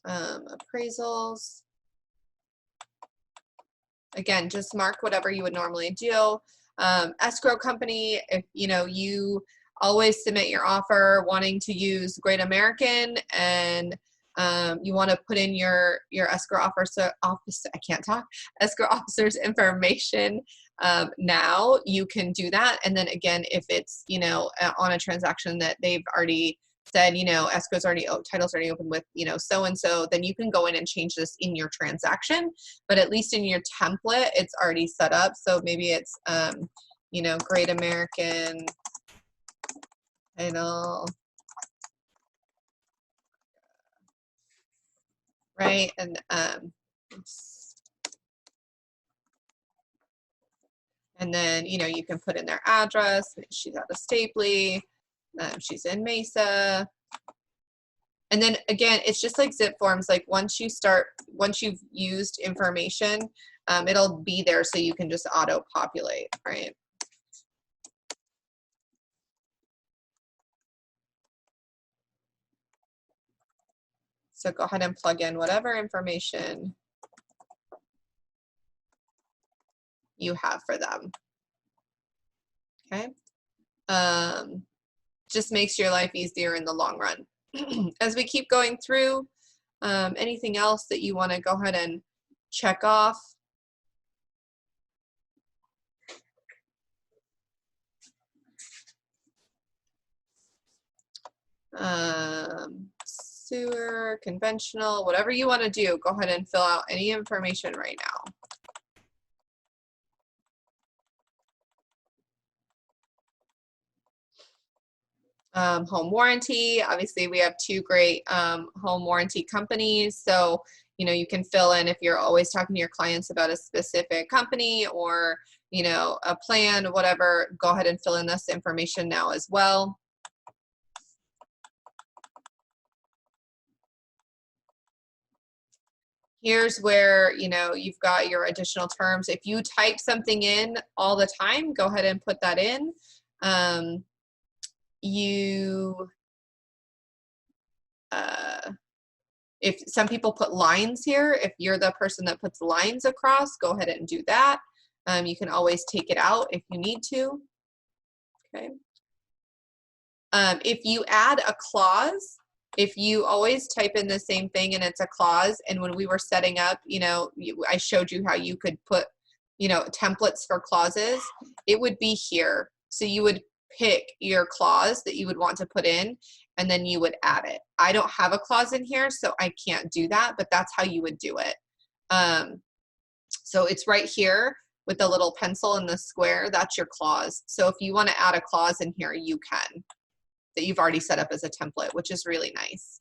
Appraisals. Again, just mark whatever you would normally do. Escrow company, if you know, you always submit your offer wanting to use Great American and you want to put in your escrow officer, I can't talk, escrow officer's information now, you can do that. And then again, if it's, you know, on a transaction that they've already said, you know, escrow's already, title's already open with, you know, so-and-so, then you can go in and change this in your transaction, but at least in your template, it's already set up. So maybe it's, you know, Great American title, right? And then, you know, you can put in their address. She's out of Stapley. She's in Mesa. And then again, it's just like zip forms. Like once you've used information, it'll be there so you can just auto populate, right? So go ahead and plug in whatever information you have for them. Okay. Just makes your life easier in the long run. As we keep going through, anything else that you want to go ahead and check off? Sewer, conventional, whatever you want to do, go ahead and fill out any information right now. Home warranty, obviously we have two great home warranty companies, so you know you can fill in if you're always talking to your clients about a specific company or you know a plan, whatever, go ahead and fill in this information now as well. Here's where, you know, you've got your additional terms. If you type something in all the time, go ahead and put that in. If some people put lines here, if you're the person that puts lines across, go ahead and do that. You can always take it out if you need to. Okay. If you add a clause, if you always type in the same thing and it's a clause, and when we were setting up, you know, I showed you how you could put, you know, templates for clauses, it would be here. So you would pick your clause that you would want to put in, and then you would add it. I don't have a clause in here, so I can't do that, but that's how you would do it. So it's right here with the little pencil and the square, that's your clause. So if you want to add a clause in here, you can, that you've already set up as a template, which is really nice.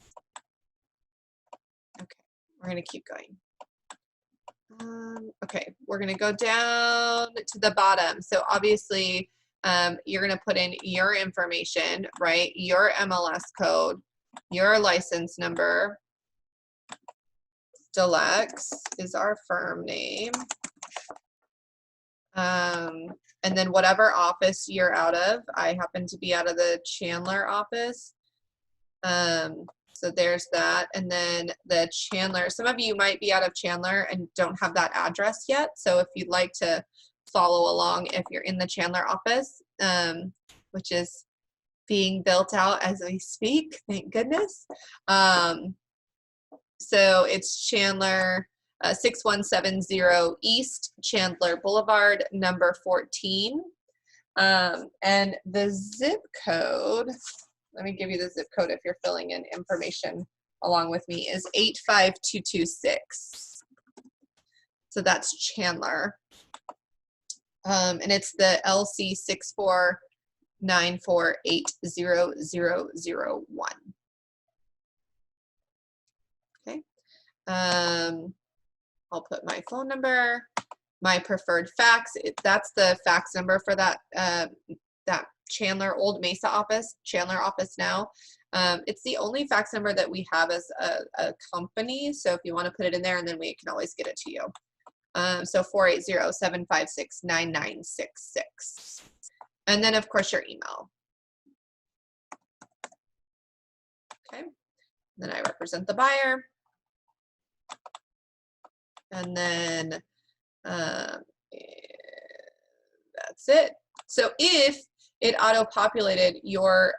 Okay, we're gonna keep going. Okay, we're gonna go down to the bottom. So obviously, you're gonna put in your information, right? Your MLS code, your license number. DeLex is our firm name. And then whatever office you're out of. I happen to be out of the Chandler office. So there's that. And then the Chandler, some of you might be out of Chandler and don't have that address yet. So if you'd like to follow along, if you're in the Chandler office, which is being built out as we speak, thank goodness. So it's Chandler, 6170 East Chandler Boulevard, number 14. And the zip code, let me give you the zip code if you're filling in information along with me, is 85226. So that's Chandler. And it's the LC 649480001. Okay. I'll put my phone number, my preferred fax. That's the fax number for that that Chandler Old Mesa office, Chandler office now. It's the only fax number that we have as a company. So if you want to put it in there, and then we can always get it to you. So 480-756-9966. And then of course your email. Okay. Then I represent the buyer. And then that's it. So if it auto-populated your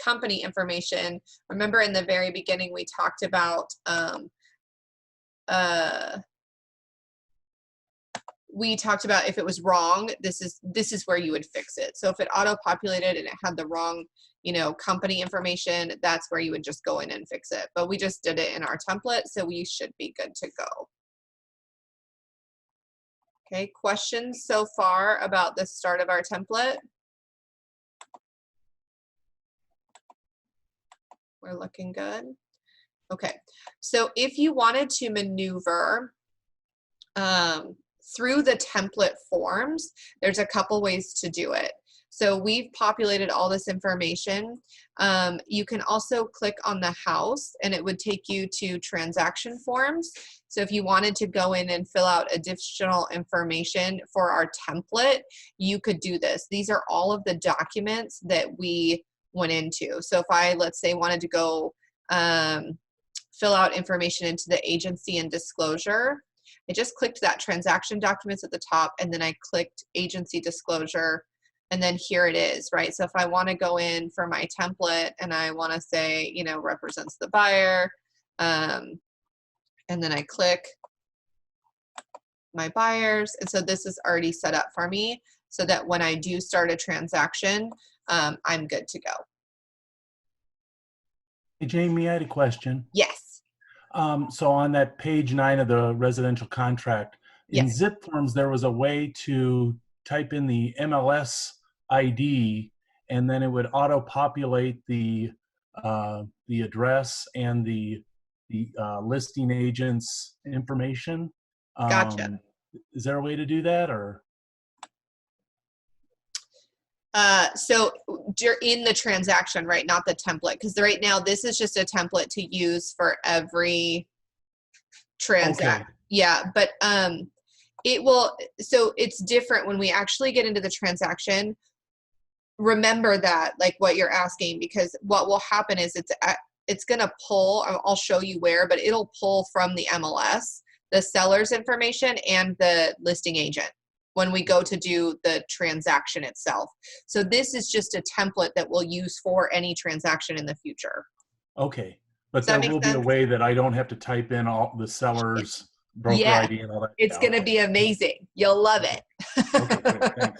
company information, remember in the very beginning we talked about if it was wrong, this is where you would fix it. So if it auto-populated and it had the wrong, company information, that's where you would just go in and fix it. But we just did it in our template, so we should be good to go. Okay, questions so far about the start of our template? We're looking good. Okay, so if you wanted to maneuver through the template forms, there's a couple ways to do it. So we've populated all this information. You can also click on the house and it would take you to transaction forms. So if you wanted to go in and fill out additional information for our template, you could do this. These are all of the documents that we went into. So if I, let's say, wanted to go fill out information into the agency and disclosure, I just clicked that transaction documents at the top, and then I clicked agency disclosure, and then here it is, right? So if I want to go in for my template and I want to say, represents the buyer, and then I click my buyers, and so this is already set up for me so that when I do start a transaction, I'm good to go. Hey, Jamie, I had a question. Yes. So on that page 9 of the residential contract, in Yes. zip forms, there was a way to type in the MLS ID, and then it would auto-populate the address and the listing agent's information. Gotcha. Is there a way to do that, or? So you're in the transaction, right? Not the template. Because right now this is just a template to use for every transaction. Okay. Yeah, but it will, so it's different when we actually get into the transaction. Remember that, like what you're asking, because what will happen is it's going to pull, I'll show you where, but it'll pull from the MLS, the seller's information and the listing agent when we go to do the transaction itself. So this is just a template that we'll use for any transaction in the future. Okay, but there will be a way that I don't have to type in all the seller's broker ID and all that. It's going to be amazing. You'll love it. Okay, great.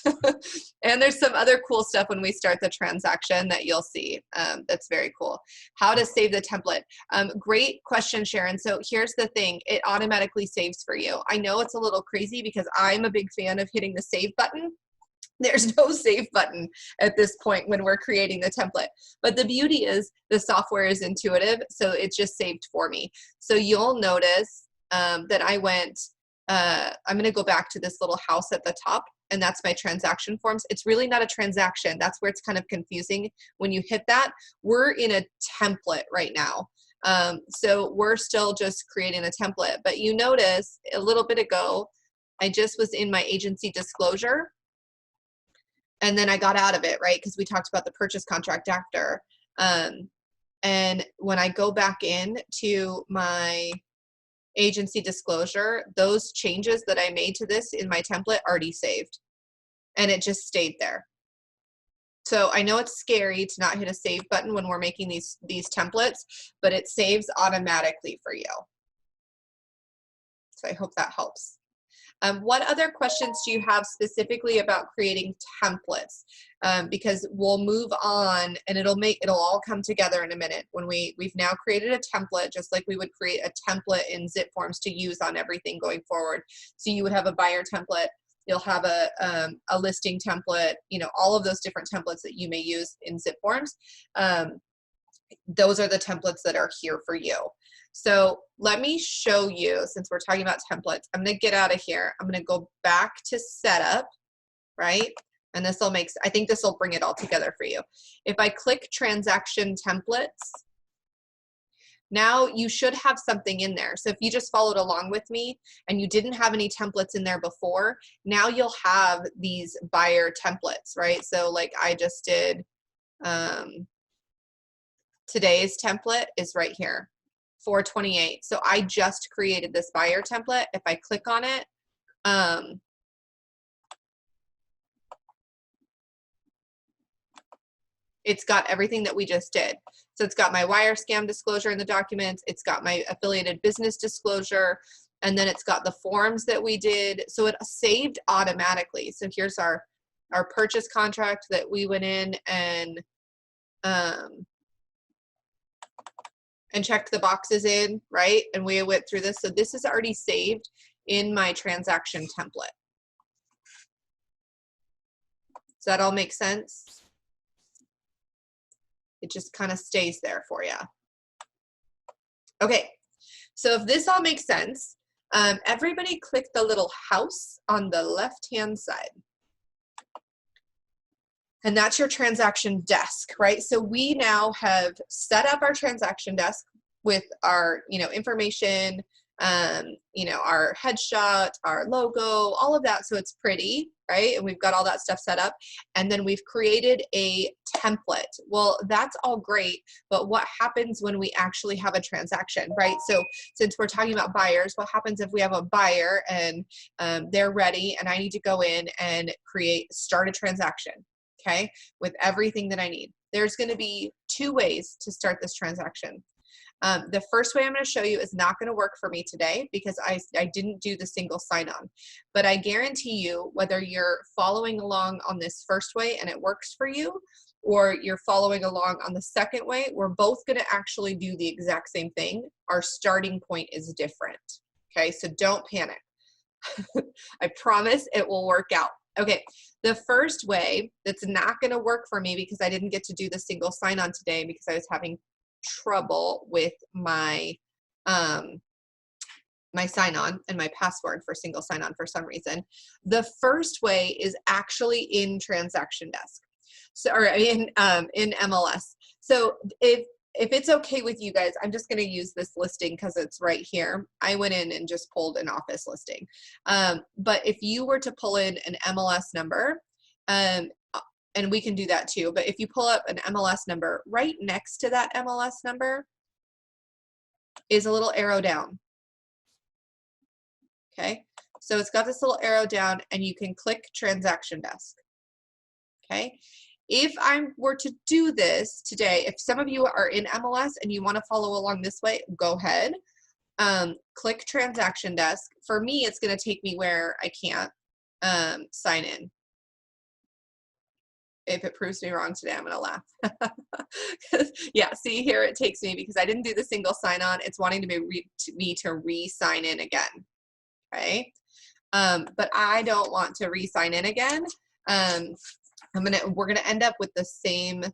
Thanks. And there's some other cool stuff when we start the transaction that you'll see. That's very cool. How to save the template. Great question, Sharon. So here's the thing. It automatically saves for you. I know it's a little crazy because I'm a big fan of hitting the save button. There's no save button at this point when we're creating the template. But the beauty is the software is intuitive, so it's just saved for me. So you'll notice that I went, I'm going to go back to this little house at the top, and that's my transaction forms. It's really not a transaction. That's where it's kind of confusing when you hit that. We're in a template right now. So we're still just creating a template. But you notice a little bit ago, I just was in my agency disclosure, and then I got out of it, right? Because we talked about the purchase contract after. And when I go back in to my agency disclosure, those changes that I made to this in my template already saved, and it just stayed there. So I know it's scary to not hit a save button when we're making these templates, but it saves automatically for you. So I hope that helps. What other questions do you have specifically about creating templates? Because we'll move on and it'll all come together in a minute when we've now created a template, just like we would create a template in zip forms to use on everything going forward. So you would have a buyer template, you'll have a listing template, all of those different templates that you may use in zip forms. Those are the templates that are here for you. So let me show you, since we're talking about templates, I'm going to get out of here. I'm going to go back to setup, right? And this will make, I think this will bring it all together for you. If I click transaction templates, now you should have something in there. So if you just followed along with me and you didn't have any templates in there before, now you'll have these buyer templates, right? So like I just did, today's template is right here, 428. So I just created this buyer template. If I click on it, it's got everything that we just did. So it's got my wire scam disclosure in the documents. It's got my affiliated business disclosure. And then it's got the forms that we did. So it saved automatically. So here's our purchase contract that we went in and checked the boxes in, right? And we went through this. So this is already saved in my transaction template. Does that all make sense? It just kind of stays there for you. Okay, so if this all makes sense, everybody click the little house on the left-hand side. And that's your transaction desk, right? So we now have set up our transaction desk with our, information, our headshot, our logo, all of that. So it's pretty, right? And we've got all that stuff set up. And then we've created a template. Well, that's all great, but what happens when we actually have a transaction, right? So since we're talking about buyers, what happens if we have a buyer and they're ready and I need to go in and start a transaction, okay, with everything that I need? There's going to be two ways to start this transaction. The first way I'm going to show you is not going to work for me today because I didn't do the single sign-on. But I guarantee you, whether you're following along on this first way and it works for you, or you're following along on the second way, we're both going to actually do the exact same thing. Our starting point is different. Okay, so don't panic. I promise it will work out. Okay, the first way that's not going to work for me because I didn't get to do the single sign-on today because I was having trouble with my my sign-on and my password for single sign-on for some reason. The first way is actually in transaction desk, so or in MLS. So if it's okay with you guys, I'm just going to use this listing because it's right here. I went in and just pulled an office listing, but if you were to pull in an MLS number, and we can do that too, but if you pull up an MLS number, right next to that MLS number is a little arrow down. Okay, so it's got this little arrow down and you can click transaction desk. Okay, if I were to do this today, if some of you are in MLS and you want to follow along this way, go ahead. Click transaction desk. For me, it's going to take me where I can't sign in. If it proves me wrong today, I'm going to laugh. Yeah, see here it takes me because I didn't do the single sign-on. It's wanting to me to re-sign in again. Okay, but I don't want to re-sign in again. We're gonna end up with the same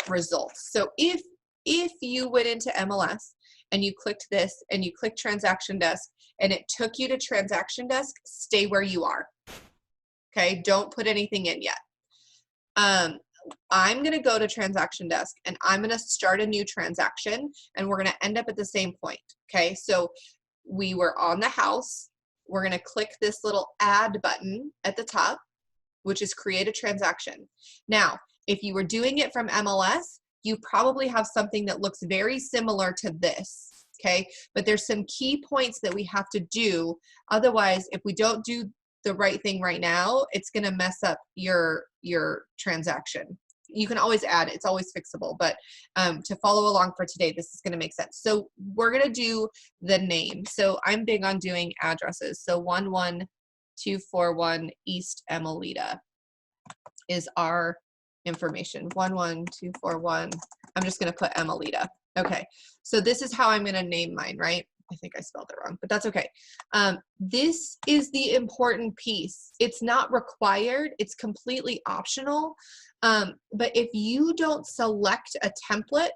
results. So if you went into MLS and you clicked this and you clicked transaction desk and it took you to transaction desk, stay where you are. Okay, don't put anything in yet. I'm going to go to transaction desk and I'm going to start a new transaction and we're going to end up at the same point. Okay, so we were on the house. We're going to click this little add button at the top, which is create a transaction. Now, if you were doing it from MLS, you probably have something that looks very similar to this. Okay, but there's some key points that we have to do. Otherwise, if we don't do the right thing right now, it's going to mess up your transaction. You can always add it. It's always fixable, but to follow along for today, this is going to make sense. So we're going to do the name. So I'm big on doing addresses. So 11241 East Emelita is our information. 11241. I'm just going to put Emelita. Okay. So this is how I'm going to name mine, right? I think I spelled it wrong, but that's okay. This is the important piece. It's not required. It's completely optional. But if you don't select a template,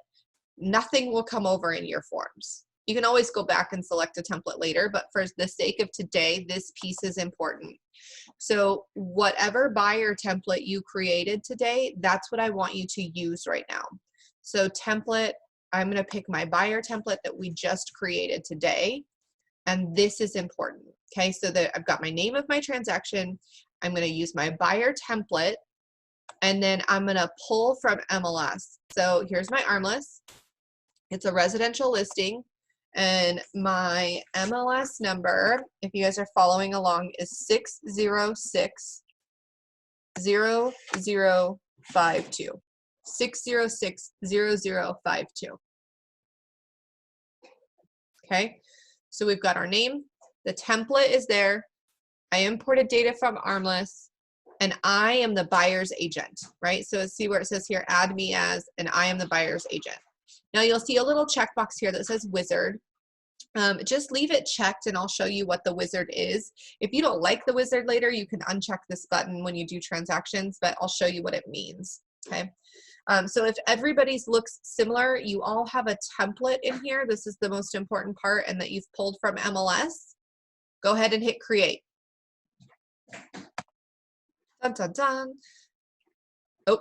nothing will come over in your forms. You can always go back and select a template later, but for the sake of today, this piece is important. So whatever buyer template you created today, that's what I want you to use right now. So template, I'm going to pick my buyer template that we just created today. And this is important. Okay, so that I've got my name of my transaction. I'm going to use my buyer template, and then I'm going to pull from MLS. So here's my armless. It's a residential listing. And my MLS number, if you guys are following along, is 606-0052. 606-0052. Okay, so we've got our name. The template is there. I imported data from Armless, and I am the buyer's agent, right? So see where it says here, add me as, and I am the buyer's agent. Now you'll see a little checkbox here that says wizard. Just leave it checked and I'll show you what the wizard is. If you don't like the wizard later, you can uncheck this button when you do transactions, but I'll show you what it means, okay? So if everybody's looks similar, you all have a template in here. This is the most important part, and that you've pulled from MLS. Go ahead and hit create. Dun, dun, dun. Oh.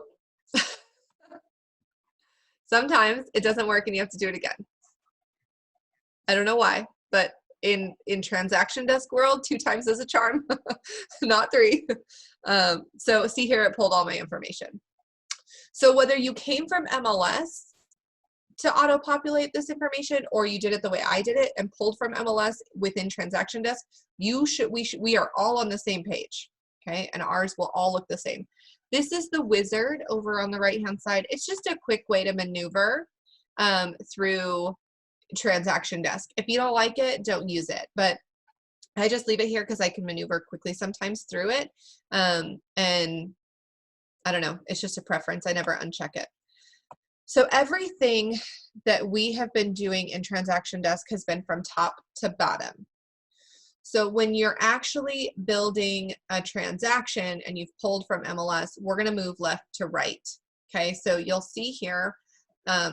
Sometimes it doesn't work and you have to do it again. I don't know why, but in transaction desk world, 2 times is a charm, not 3. So see here, it pulled all my information. So whether you came from MLS to auto-populate this information, or you did it the way I did it and pulled from MLS within transaction desk, we are all on the same page, okay? And ours will all look the same. This is the wizard over on the right-hand side. It's just a quick way to maneuver through transaction desk. If you don't like it, don't use it, but I just leave it here because I can maneuver quickly sometimes through it. And I don't know, it's just a preference. I never uncheck it. So everything that we have been doing in transaction desk has been from top to bottom. So when you're actually building a transaction and you've pulled from MLS, we're going to move left to right. Okay, so you'll see here,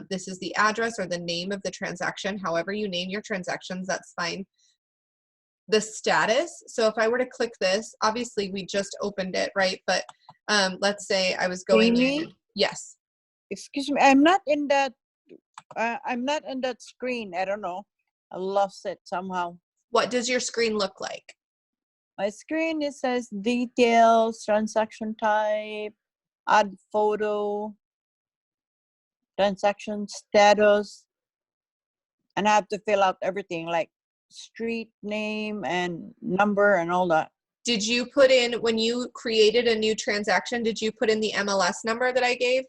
this is the address or the name of the transaction. However you name your transactions, that's fine. The status, so if I were to click this, obviously we just opened it, right? But let's say I was going in. Yes. Excuse me, I'm not in that screen. I don't know. I lost it somehow. What does your screen look like? My screen, it says details, transaction type, add photo, transaction status, and I have to fill out everything like street name and number and all that. Did you put in, when you created a new transaction, did you put in the MLS number that I gave?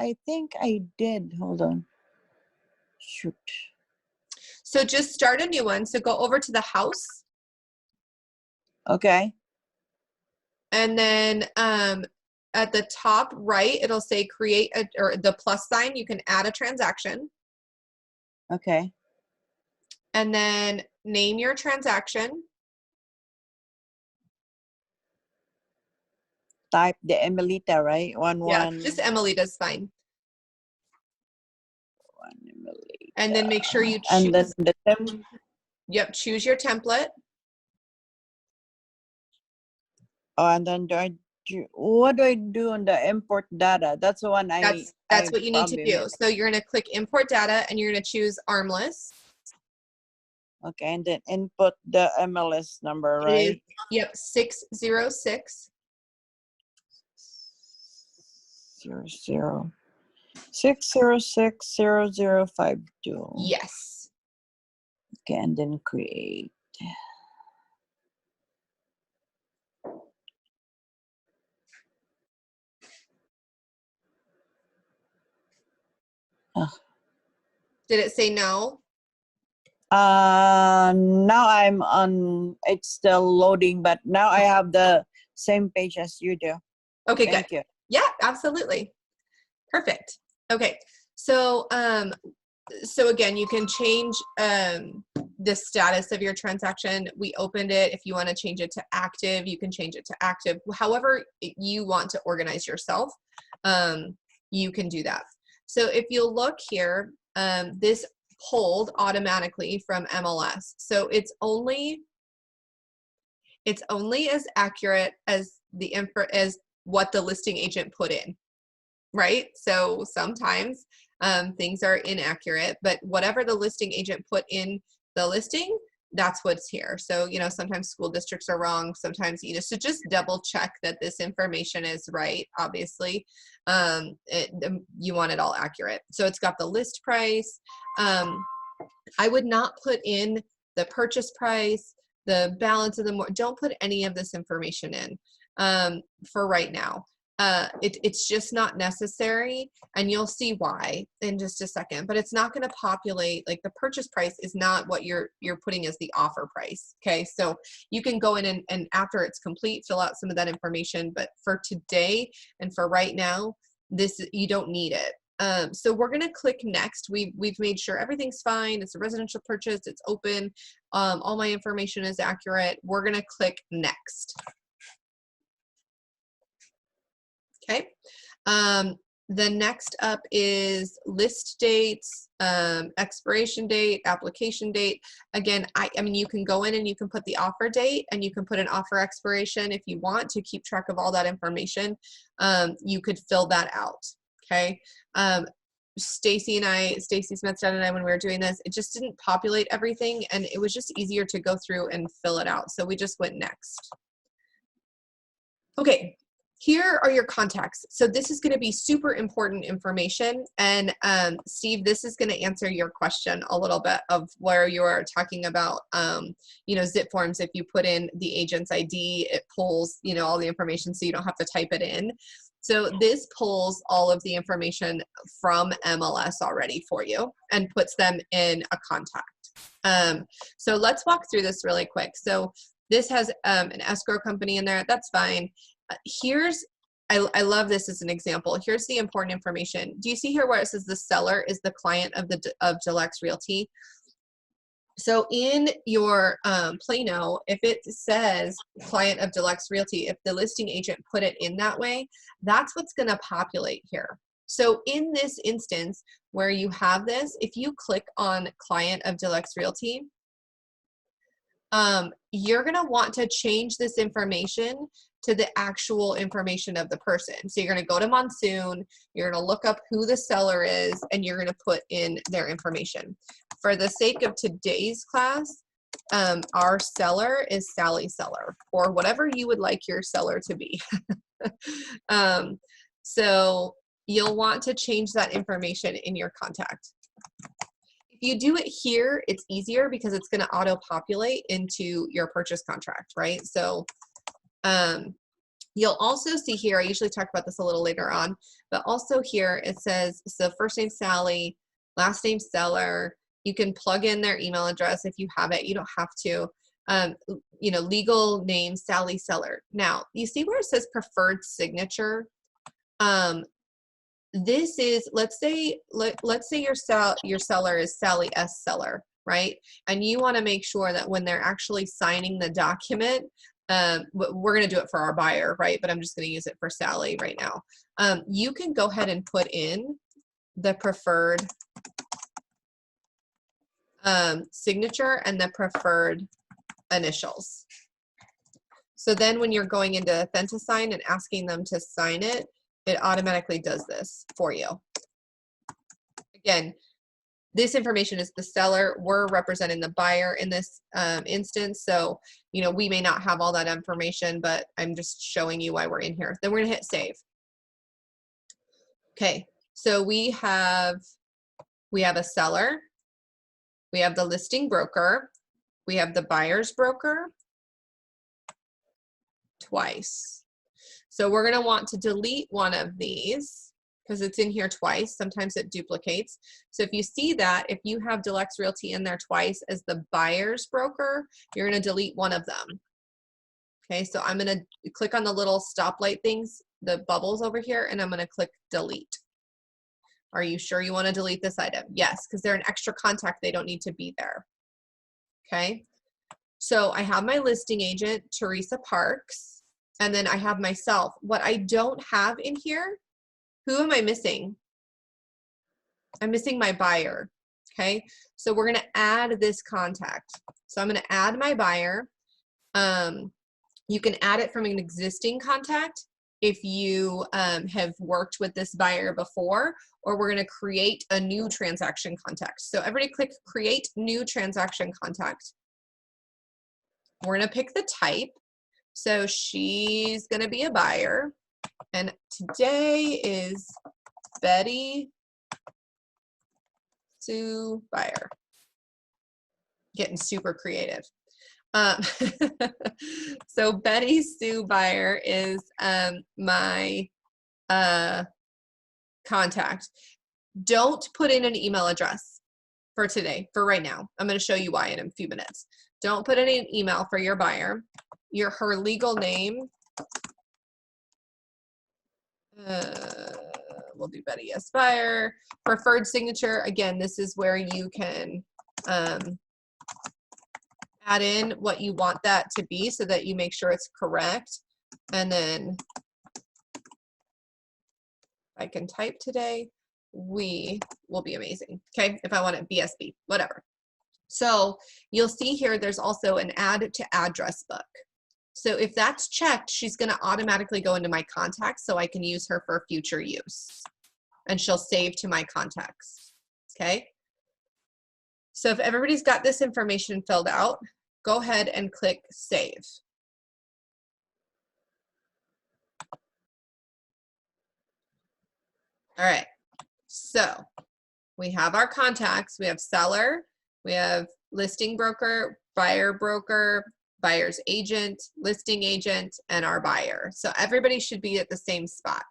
I think I did. Hold on. Shoot. So just start a new one. So go over to the house. Okay. And then at the top right, it'll say create or the plus sign. You can add a transaction. Okay. And then name your transaction. Type the Emelita, right? Yeah, just Emelita's fine. One Emelita. And then make sure you choose. And then the Yep, choose your template. Oh, and then what do I do on the import data? That's the one That's what you need to do. So you're going to click import data and you're going to choose armless. Okay, and then input the MLS number, right? Yep, 606. 606-0052. Yes. Okay, and then create. Did it say no? Now I'm on, it's still loading, but now I have the same page as you do. Okay, Thank good. you. Yeah, absolutely. Perfect. Okay. So so again, you can change the status of your transaction. We opened it. If you want to change it to active, you can change it to active. However you want to organize yourself, you can do that. So if you'll look here, this pulled automatically from MLS. So it's only as accurate as as what the listing agent put in, right? So sometimes things are inaccurate, but whatever the listing agent put in the listing, that's what's here. So, you know, sometimes school districts are wrong. Sometimes, you know, so just double check that this information is right. Obviously, you want it all accurate. So it's got the list price. I would not put in the purchase price, the balance of the mortgage. Don't put any of this information in for right now. It's just not necessary, and you'll see why in just a second. But it's not going to populate, like the purchase price is not what you're putting as the offer price. Okay, so you can go in and after it's complete, fill out some of that information. But for today and for right now, you don't need it. So we're going to click next. We've made sure everything's fine. It's a residential purchase. It's open. All my information is accurate. We're going to click next. Okay. The next up is list dates, expiration date, application date. Again, I mean, you can go in and you can put the offer date and you can put an offer expiration if you want to keep track of all that information. You could fill that out. Okay. Stacy Smithstead and I, when we were doing this, it just didn't populate everything, and it was just easier to go through and fill it out. So we just went next. Okay. Here are your contacts. So this is going to be super important information. And Steve, this is going to answer your question a little bit of where you are talking about, you know, zip forms. If you put in the agent's ID, it pulls, you know, all the information so you don't have to type it in. So this pulls all of the information from MLS already for you and puts them in a contact. So let's walk through this really quick. So this has an escrow company in there. That's fine. I love this as an example. Here's the important information. Do you see here where it says the seller is the client of DeLex Realty? So in your Plano, if it says client of DeLex Realty, if the listing agent put it in that way, that's what's going to populate here. So in this instance where you have this, if you click on client of DeLex Realty, you're going to want to change this information to the actual information of the person. So you're going to go to Monsoon, you're going to look up who the seller is, and you're going to put in their information. For the sake of today's class, our seller is Sally Seller, or whatever you would like your seller to be. So you'll want to change that information in your contact. If you do it here, it's easier because it's going to auto-populate into your purchase contract, right? So you'll also see here, I usually talk about this a little later on, but also here it says, so first name Sally, last name Seller. You can plug in their email address if you have it. You don't have to. You know, legal name Sally Seller. Now, you see where it says preferred signature? This is, let's say your seller is Sally S. Seller, right? And you want to make sure that when they're actually signing the document, we're going to do it for our buyer, right? But I'm just going to use it for Sally right now. You can go ahead and put in the preferred signature and the preferred initials. So then when you're going into Authentisign and asking them to sign it, it automatically does this for you. Again, this information is the seller. We're representing the buyer in this instance. So, you know, we may not have all that information, but I'm just showing you why we're in here. Then we're gonna hit save. Okay, so we have a seller, we have the listing broker, we have the buyer's broker twice. So we're gonna want to delete one of these because it's in here twice. Sometimes it duplicates. So if you see that, if you have DeLex Realty in there twice as the buyer's broker, you're gonna delete one of them. Okay, so I'm gonna click on the little stoplight things, the bubbles over here, and I'm gonna click delete. Are you sure you wanna delete this item? Yes, because they're an extra contact, they don't need to be there. Okay, so I have my listing agent, Teresa Parks, and then I have myself. What I don't have in here, who am I missing? I'm missing my buyer. Okay, so we're gonna add this contact. So I'm gonna add my buyer. You can add it from an existing contact if you have worked with this buyer before, or we're gonna create a new transaction contact. So everybody click create new transaction contact. We're gonna pick the type. So she's gonna be a buyer, and today is Betty Sue Buyer. Getting super creative. So Betty Sue Buyer is my contact. Don't put in an email address for today, for right now. I'm going to show you why in a few minutes. Don't put in an email for your buyer. Her legal name. We'll do Betty S. Buyer. Preferred signature. Again, this is where you can add in what you want that to be so that you make sure it's correct. And then I can type today, we will be amazing. Okay, if I want it BSB, whatever. So you'll see here there's also an add to address book. So if that's checked, she's going to automatically go into my contacts so I can use her for future use. And she'll save to my contacts. Okay. So if everybody's got this information filled out, go ahead and click save. All right. So we have our contacts. We have seller, we have listing broker, buyer's agent, listing agent, and our buyer. So everybody should be at the same spot.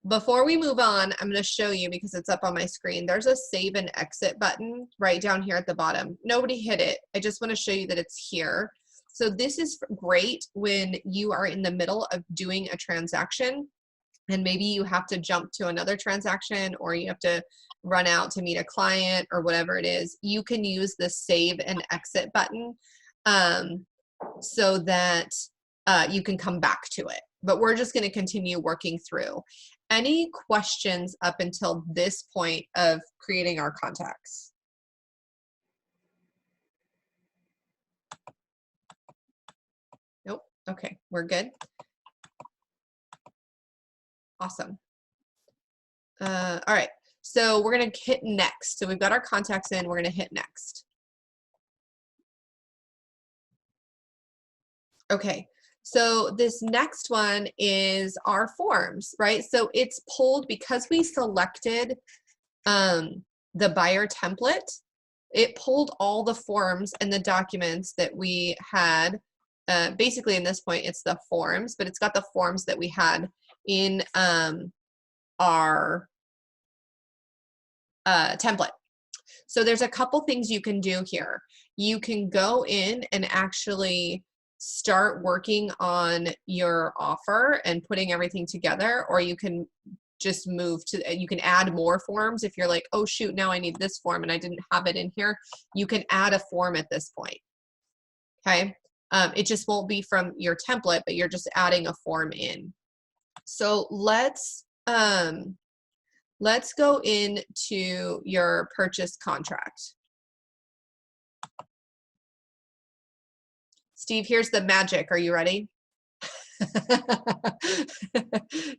Before we move on, I'm going to show you, because it's up on my screen, there's a save and exit button right down here at the bottom. Nobody hit it. I just want to show you that it's here. So this is great when you are in the middle of doing a transaction and maybe you have to jump to another transaction, or you have to run out to meet a client or whatever it is. You can use the save and exit button so that you can come back to it. But we're just going to continue working through. Any questions up until this point of creating our contacts? Nope. Okay, we're good. Awesome. All right, so we're going to hit next. So we've got our contacts in, we're going to hit next. Okay, so this next one is our forms, right? So it's pulled because we selected the buyer template. It pulled all the forms and the documents that we had. Basically, in this point, it's the forms, but it's got the forms that we had in our template. So there's a couple things you can do here. You can go in and actually start working on your offer and putting everything together, or you can just move to, you can add more forms. If you're like, oh shoot, now I need this form and I didn't have it in here, you can add a form at this point. Okay, it just won't be from your template, but you're just adding a form in. So let's go into your purchase contract. Steve, here's the magic. Are you ready?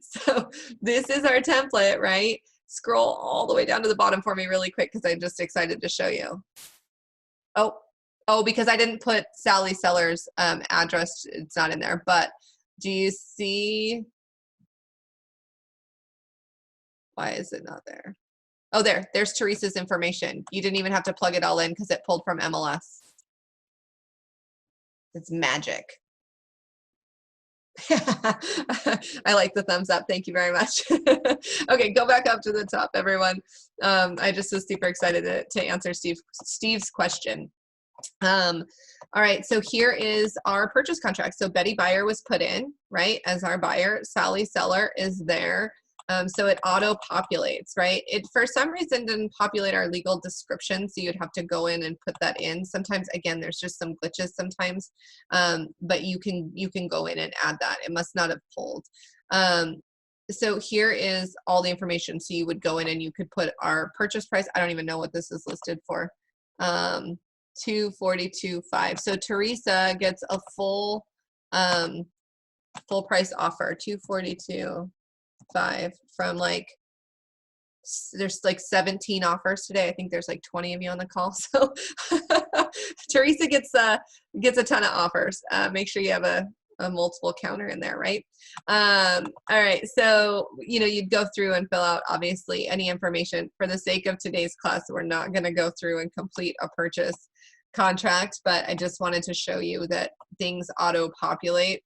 So this is our template, right? Scroll all the way down to the bottom for me really quick because I'm just excited to show you. Oh, because I didn't put Sally Seller's address. It's not in there, but do you see? Why is it not there? Oh, there's Teresa's information. You didn't even have to plug it all in because it pulled from MLS. It's magic. I like the thumbs up. Thank you very much. Okay, go back up to the top, everyone. I just was super excited to answer Steve's question. All right, so here is our purchase contract. So Betty Buyer was put in, right, as our buyer. Sally Seller is there. So it auto-populates, right? It, for some reason, didn't populate our legal description, so you'd have to go in and put that in. Sometimes, again, there's just some glitches sometimes, but you can go in and add that. It must not have pulled. so here is all the information. So you would go in and you could put our purchase price. I don't even know what this is listed for. 242.5. So Teresa gets a full price offer, 242.5 from like, there's like 17 offers today. I think there's like 20 of you on the call. So Teresa gets a ton of offers. Make sure you have a multiple counter in there, right? All right, so you'd go through and fill out obviously any information. For the sake of today's class, we're not going to go through and complete a purchase contract, but I just wanted to show you that things auto-populate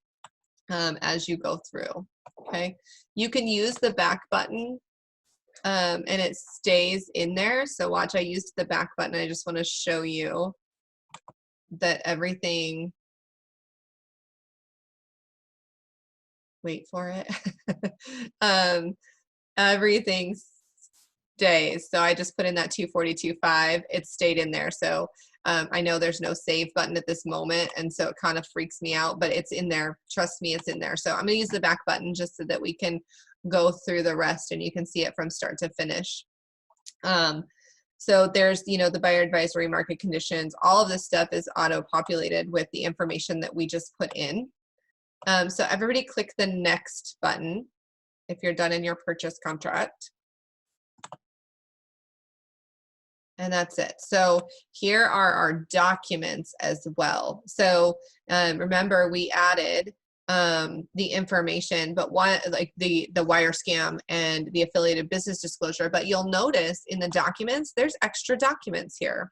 as you go through. Okay, you can use the back button and it stays in there. So watch, I used the back button. I just want to show you that everything, wait for it, everything stays. So I just put in that 242.5. It stayed in there. So I know there's no save button at this moment, and so it kind of freaks me out, but it's in there. Trust me, it's in there. So I'm going to use the back button just so that we can go through the rest and you can see it from start to finish. So there's, the buyer advisory, market conditions, all of this stuff is auto-populated with the information that we just put in. So everybody click the next button if you're done in your purchase contract. And that's it. So here are our documents as well. So remember, we added the information, but one, like the wire scam and the affiliated business disclosure, but you'll notice in the documents, there's extra documents here.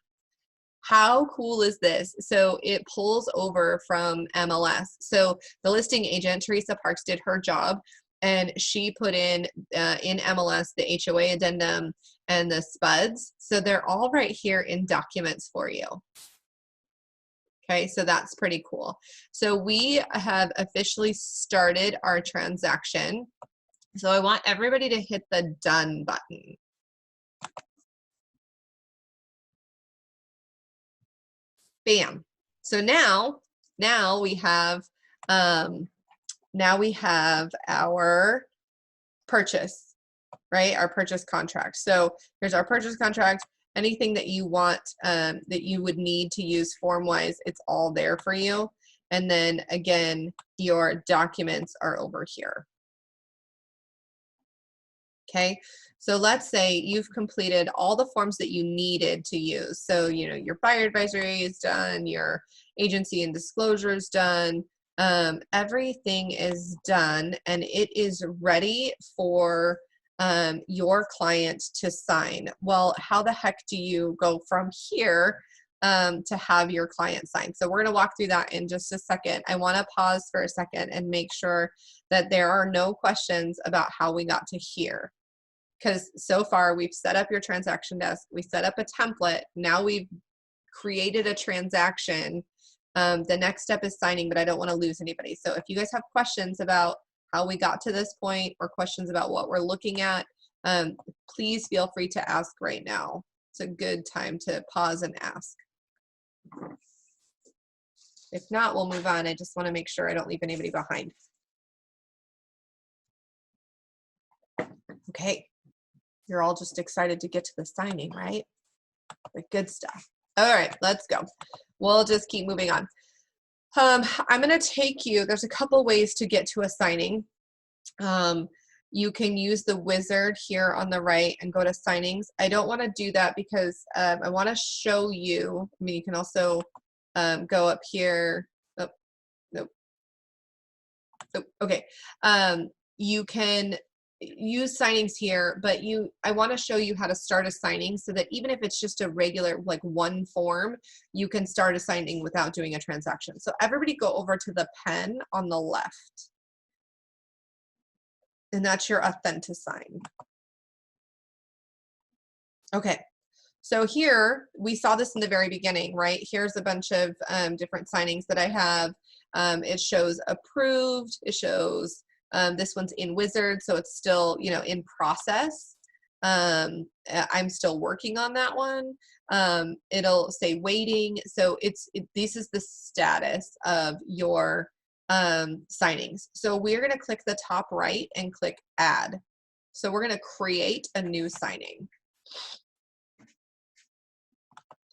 How cool is this? So it pulls over from MLS. So the listing agent, Teresa Parks, did her job, and she put in MLS the HOA addendum and the SPUDs. So they're all right here in documents for you. Okay, so that's pretty cool. So we have officially started our transaction. So I want everybody to hit the done button. Bam. So now we have our purchase, right? Our purchase contract. So here's our purchase contract. Anything that you want, that you would need to use form-wise, it's all there for you. And then again, your documents are over here. Okay, so let's say you've completed all the forms that you needed to use. So, your buyer advisory is done, your agency and disclosure is done, everything is done, and it is ready for your client to sign. Well, how the heck do you go from here to have your client sign? So we're going to walk through that in just a second. I want to pause for a second and make sure that there are no questions about how we got to here. Because so far we've set up your transaction desk, we set up a template, now we've created a transaction. The next step is signing, but I don't want to lose anybody. So if you guys have questions about how we got to this point or questions about what we're looking at, please feel free to ask right now. It's a good time to pause and ask. If not, we'll move on. I just want to make sure I don't leave anybody behind. Okay, you're all just excited to get to the signing, right? The good stuff. All right, let's go. We'll just keep moving on. I'm going to take you, there's a couple ways to get to a signing. You can use the wizard here on the right and go to signings. I don't want to do that because I want to show you, I mean, you can also go up here. Oh, nope. Oh, okay. You can use signings here, but I want to show you how to start a signing so that even if it's just a regular, like one form, you can start a signing without doing a transaction. So everybody go over to the pen on the left. And that's your Authentisign. Okay, so here, we saw this in the very beginning, right? Here's a bunch of different signings that I have. It shows approved, it shows this one's in Wizard, so it's still, in process. I'm still working on that one. It'll say waiting, so this is the status of your signings. So we're going to click the top right and click add. So we're going to create a new signing.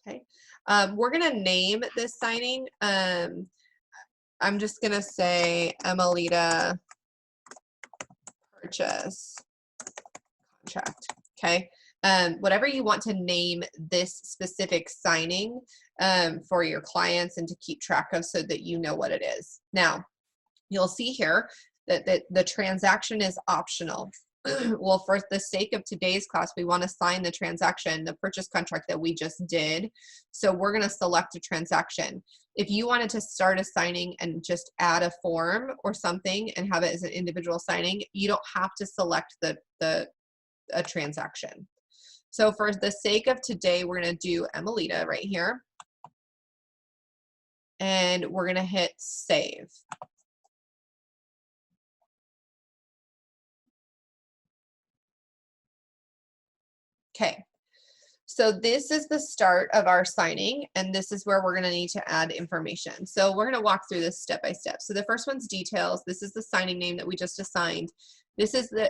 Okay. We're going to name this signing. I'm just going to say Emelita purchase contract. Okay. Whatever you want to name this specific signing for your clients and to keep track of so that you know what it is. Now, you'll see here that the transaction is optional. Well, for the sake of today's class, we want to sign the transaction, the purchase contract that we just did. So we're going to select a transaction. If you wanted to start a signing and just add a form or something and have it as an individual signing, you don't have to select a transaction. So for the sake of today, we're going to do Emelita right here. And we're going to hit save. Okay, so this is the start of our signing, and this is where we're going to need to add information. So we're going to walk through this step by step. So the first one's details. This is the signing name that we just assigned. This is the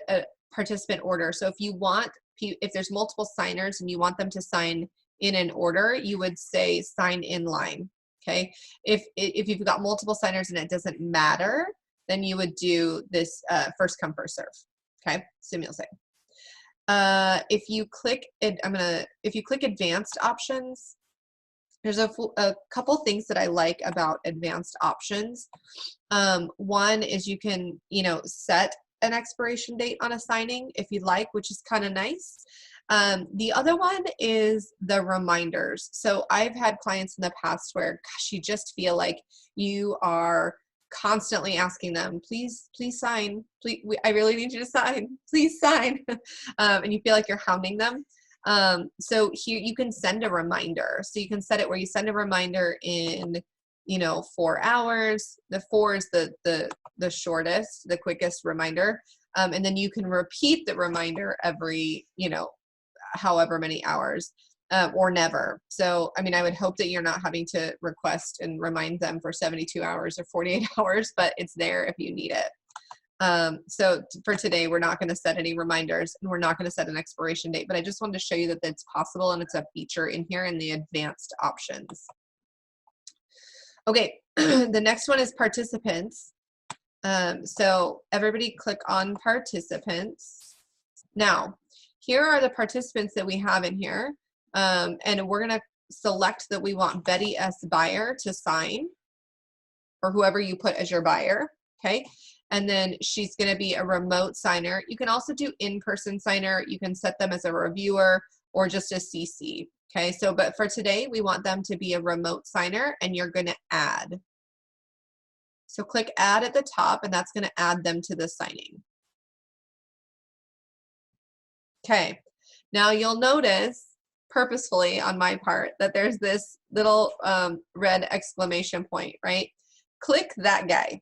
participant order. So if you want, if there's multiple signers and you want them to sign in an order, you would say sign in line. Okay, if you've got multiple signers and it doesn't matter, then you would do this first come first serve. Okay, simulate. If you click advanced options, there's a couple things that I like about advanced options. One is you can, set an expiration date on a signing if you'd like, which is kind of nice. The other one is the reminders. So I've had clients in the past where, gosh, you just feel like you are constantly asking them, please sign, please, I really need you to sign, please sign. And you feel like you're hounding them. So here you can send a reminder. So you can set it where you send a reminder in, 4 hours. The 4 is the shortest, the quickest reminder. And then you can repeat the reminder every, however many hours. Or never. So, I would hope that you're not having to request and remind them for 72 hours or 48 hours, but it's there if you need it. So for today, we're not going to set any reminders and we're not going to set an expiration date, but I just wanted to show you that it's possible and it's a feature in here in the advanced options. Okay, the next one is participants. So everybody click on participants. Now, here are the participants that we have in here. And we're going to select that we want Betty S. Buyer to sign, or whoever you put as your buyer, okay? And then she's going to be a remote signer. You can also do in-person signer. You can set them as a reviewer or just a CC, okay? So, but for today, we want them to be a remote signer, and you're going to add. So click add at the top, and that's going to add them to the signing. Okay, now you'll notice purposefully on my part that there's this little red exclamation point, right? Click that guy.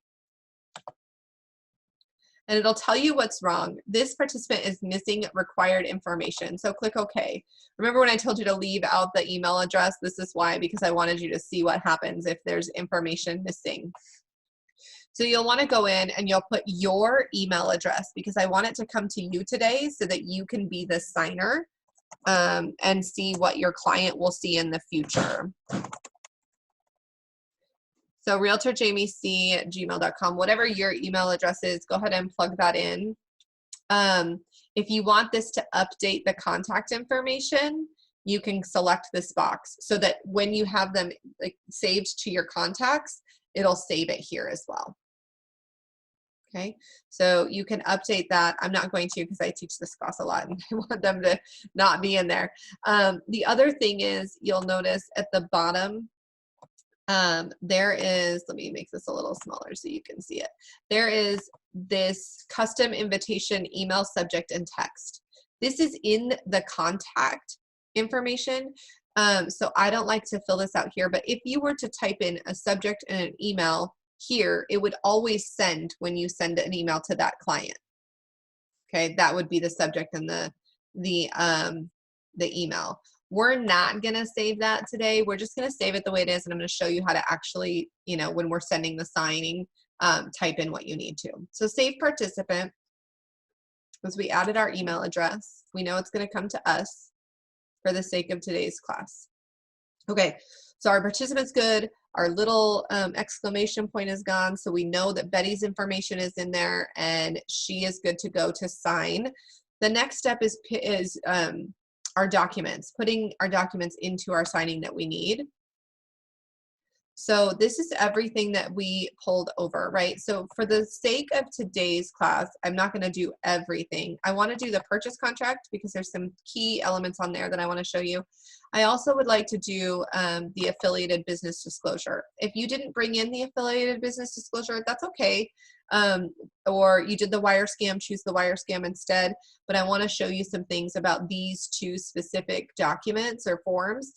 And it'll tell you what's wrong. This participant is missing required information. So click OK. Remember when I told you to leave out the email address? This is why, because I wanted you to see what happens if there's information missing. So you'll want to go in and you'll put your email address, because I want it to come to you today so that you can be the signer and see what your client will see in the future. So realtorjamiec@gmail.com, whatever your email address is, go ahead and plug that in. If you want this to update the contact information, you can select this box so that when you have them saved to your contacts, it'll save it here as well. Okay, so you can update that. I'm not going to, because I teach this class a lot and I want them to not be in there. The other thing is, you'll notice at the bottom, there is, let me make this a little smaller so you can see it. There is this custom invitation email subject and text. This is in the contact information. So I don't like to fill this out here, but if you were to type in a subject and an email here, it would always send when you send an email to that client. Okay, that would be the subject and the email. We're not gonna save that today. We're just gonna save it the way it is, and I'm gonna show you how to actually, when we're sending the signing, type in what you need to. So save participant, because we added our email address. We know it's going to come to us for the sake of today's class. Okay, so our participant's good. Our little exclamation point is gone, so we know that Betty's information is in there and she is good to go to sign. The next step is our documents, putting our documents into our signing that we need. So this is everything that we pulled over, right? So for the sake of today's class, I'm not going to do everything. I want to do the purchase contract because there's some key elements on there that I want to show you. I also would like to do the affiliated business disclosure. If you didn't bring in the affiliated business disclosure, that's okay. Or you did the wire scam, choose the wire scam instead. But I want to show you some things about these two specific documents or forms.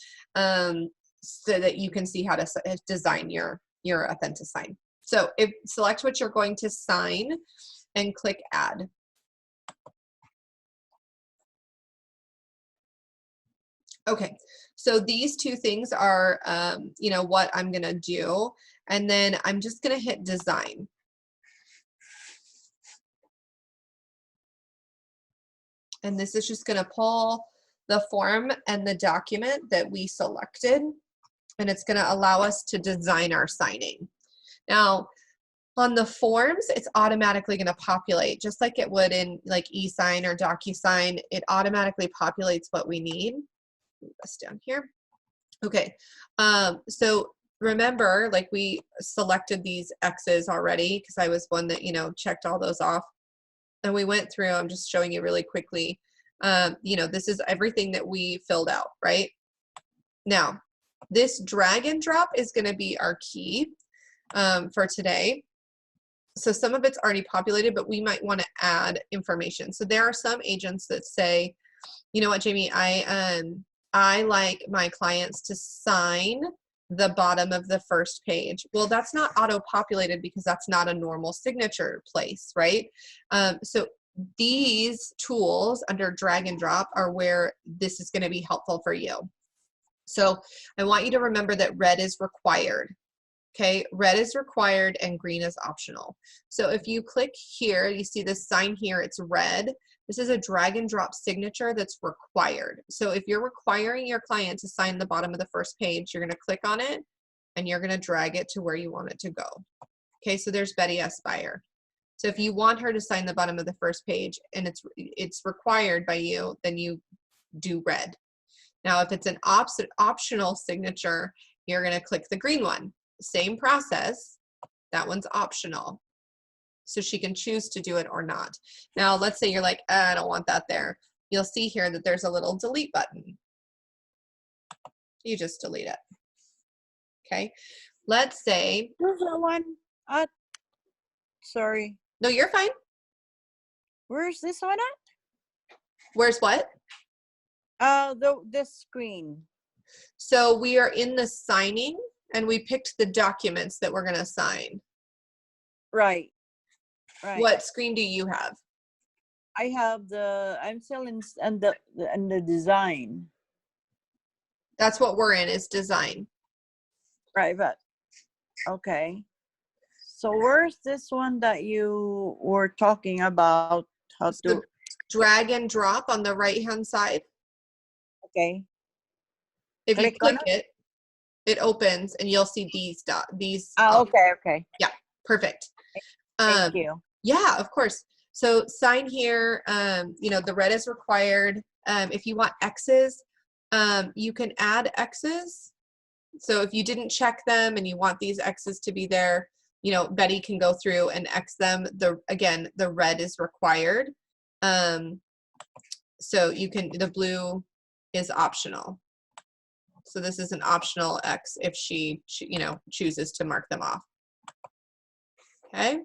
So that you can see how to design your authentic sign. So select what you're going to sign and click add. Okay, so these two things are, you know, what I'm gonna do. And then I'm just gonna hit design. And this is just gonna pull the form and the document that we selected. And it's going to allow us to design our signing. Now, on the forms, it's automatically going to populate, just like it would in like eSign or DocuSign. It automatically populates what we need. Move this down here. Okay, so remember, like we selected these X's already because I was one that, you know, checked all those off. And we went through, I'm just showing you really quickly. You know, this is everything that we filled out, right? Now, this drag and drop is going to be our key for today. So some of it's already populated, but we might want to add information. So there are some agents that say, you know what, Jamie, I like my clients to sign the bottom of the first page. Well, that's not auto-populated because that's not a normal signature place, right? So these tools under drag and drop are where this is going to be helpful for you. So I want you to remember that red is required. Okay, red is required and green is optional. So if you click here, you see this sign here, it's red. This is a drag and drop signature that's required. So if you're requiring your client to sign the bottom of the first page, you're gonna click on it and you're gonna drag it to where you want it to go. Okay, so there's Betty S. Buyer. So if you want her to sign the bottom of the first page and it's required by you, then you do red. Now, if it's an optional signature, you're going to click the green one. Same process. That one's optional. So she can choose to do it or not. Now, let's say you're like, I don't want that there. You'll see here that there's a little delete button. You just delete it. Okay. Let's say. Where's that one? Sorry. No, you're fine. Where's this one at? Where's what? This screen. So we are in the signing and we picked the documents that we're going to sign. Right. Right. What screen do you have? I have I'm still in the design. That's what we're in, is design. Right, but okay. So where's this one that you were talking about? How to drag and drop on the right hand side. Okay. If you click it, it opens and you'll see these Oh, okay, okay. Yeah, perfect. Thank you. Yeah, of course. So sign here, you know, the red is required. If you want X's, you can add X's. So if you didn't check them and you want these X's to be there, you know, Betty can go through and X them. Again, the red is required. So you can, the blue is optional. So this is an optional X if she you know, chooses to mark them off. Okay.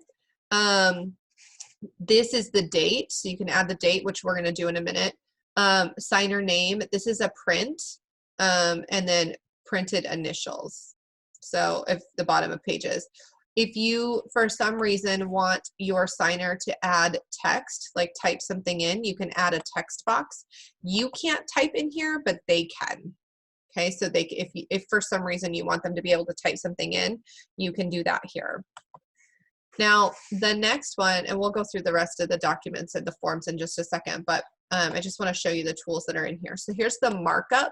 This is the date. So you can add the date, which we're going to do in a minute. Signer name. This is a print. And then printed initials. So if the bottom of pages. If you, for some reason, want your signer to add text, like type something in, you can add a text box. You can't type in here, but they can. Okay, so they, if for some reason you want them to be able to type something in, you can do that here. Now, the next one, and we'll go through the rest of the documents and the forms in just a second, but I just want to show you the tools that are in here. So here's the markup.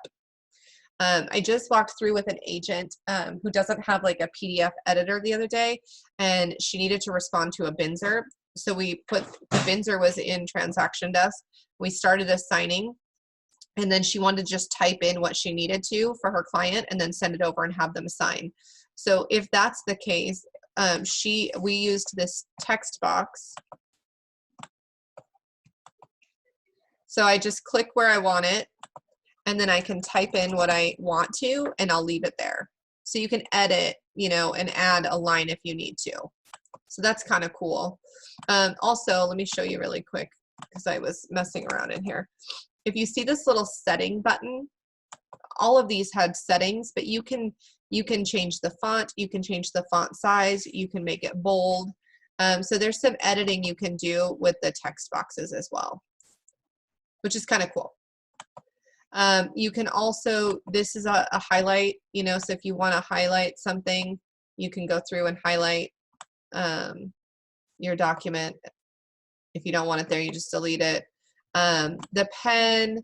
I just walked through with an agent who doesn't have like a PDF editor the other day, and she needed to respond to a Binzer. So we put, the Binzer was in Transaction Desk. We started assigning, and then she wanted to just type in what she needed to for her client and then send it over and have them sign. So if that's the case, we used this text box. So I just click where I want it, and then I can type in what I want to, and I'll leave it there. So you can edit, you know, and add a line if you need to. So that's kind of cool. Also, let me show you really quick because I was messing around in here. If you see this little setting button, all of these had settings, but you can change the font, you can change the font size, you can make it bold. So there's some editing you can do with the text boxes as well, which is kind of cool. You can also, this is a highlight, you know, so if you want to highlight something, you can go through and highlight your document. If you don't want it there, you just delete it. The pen,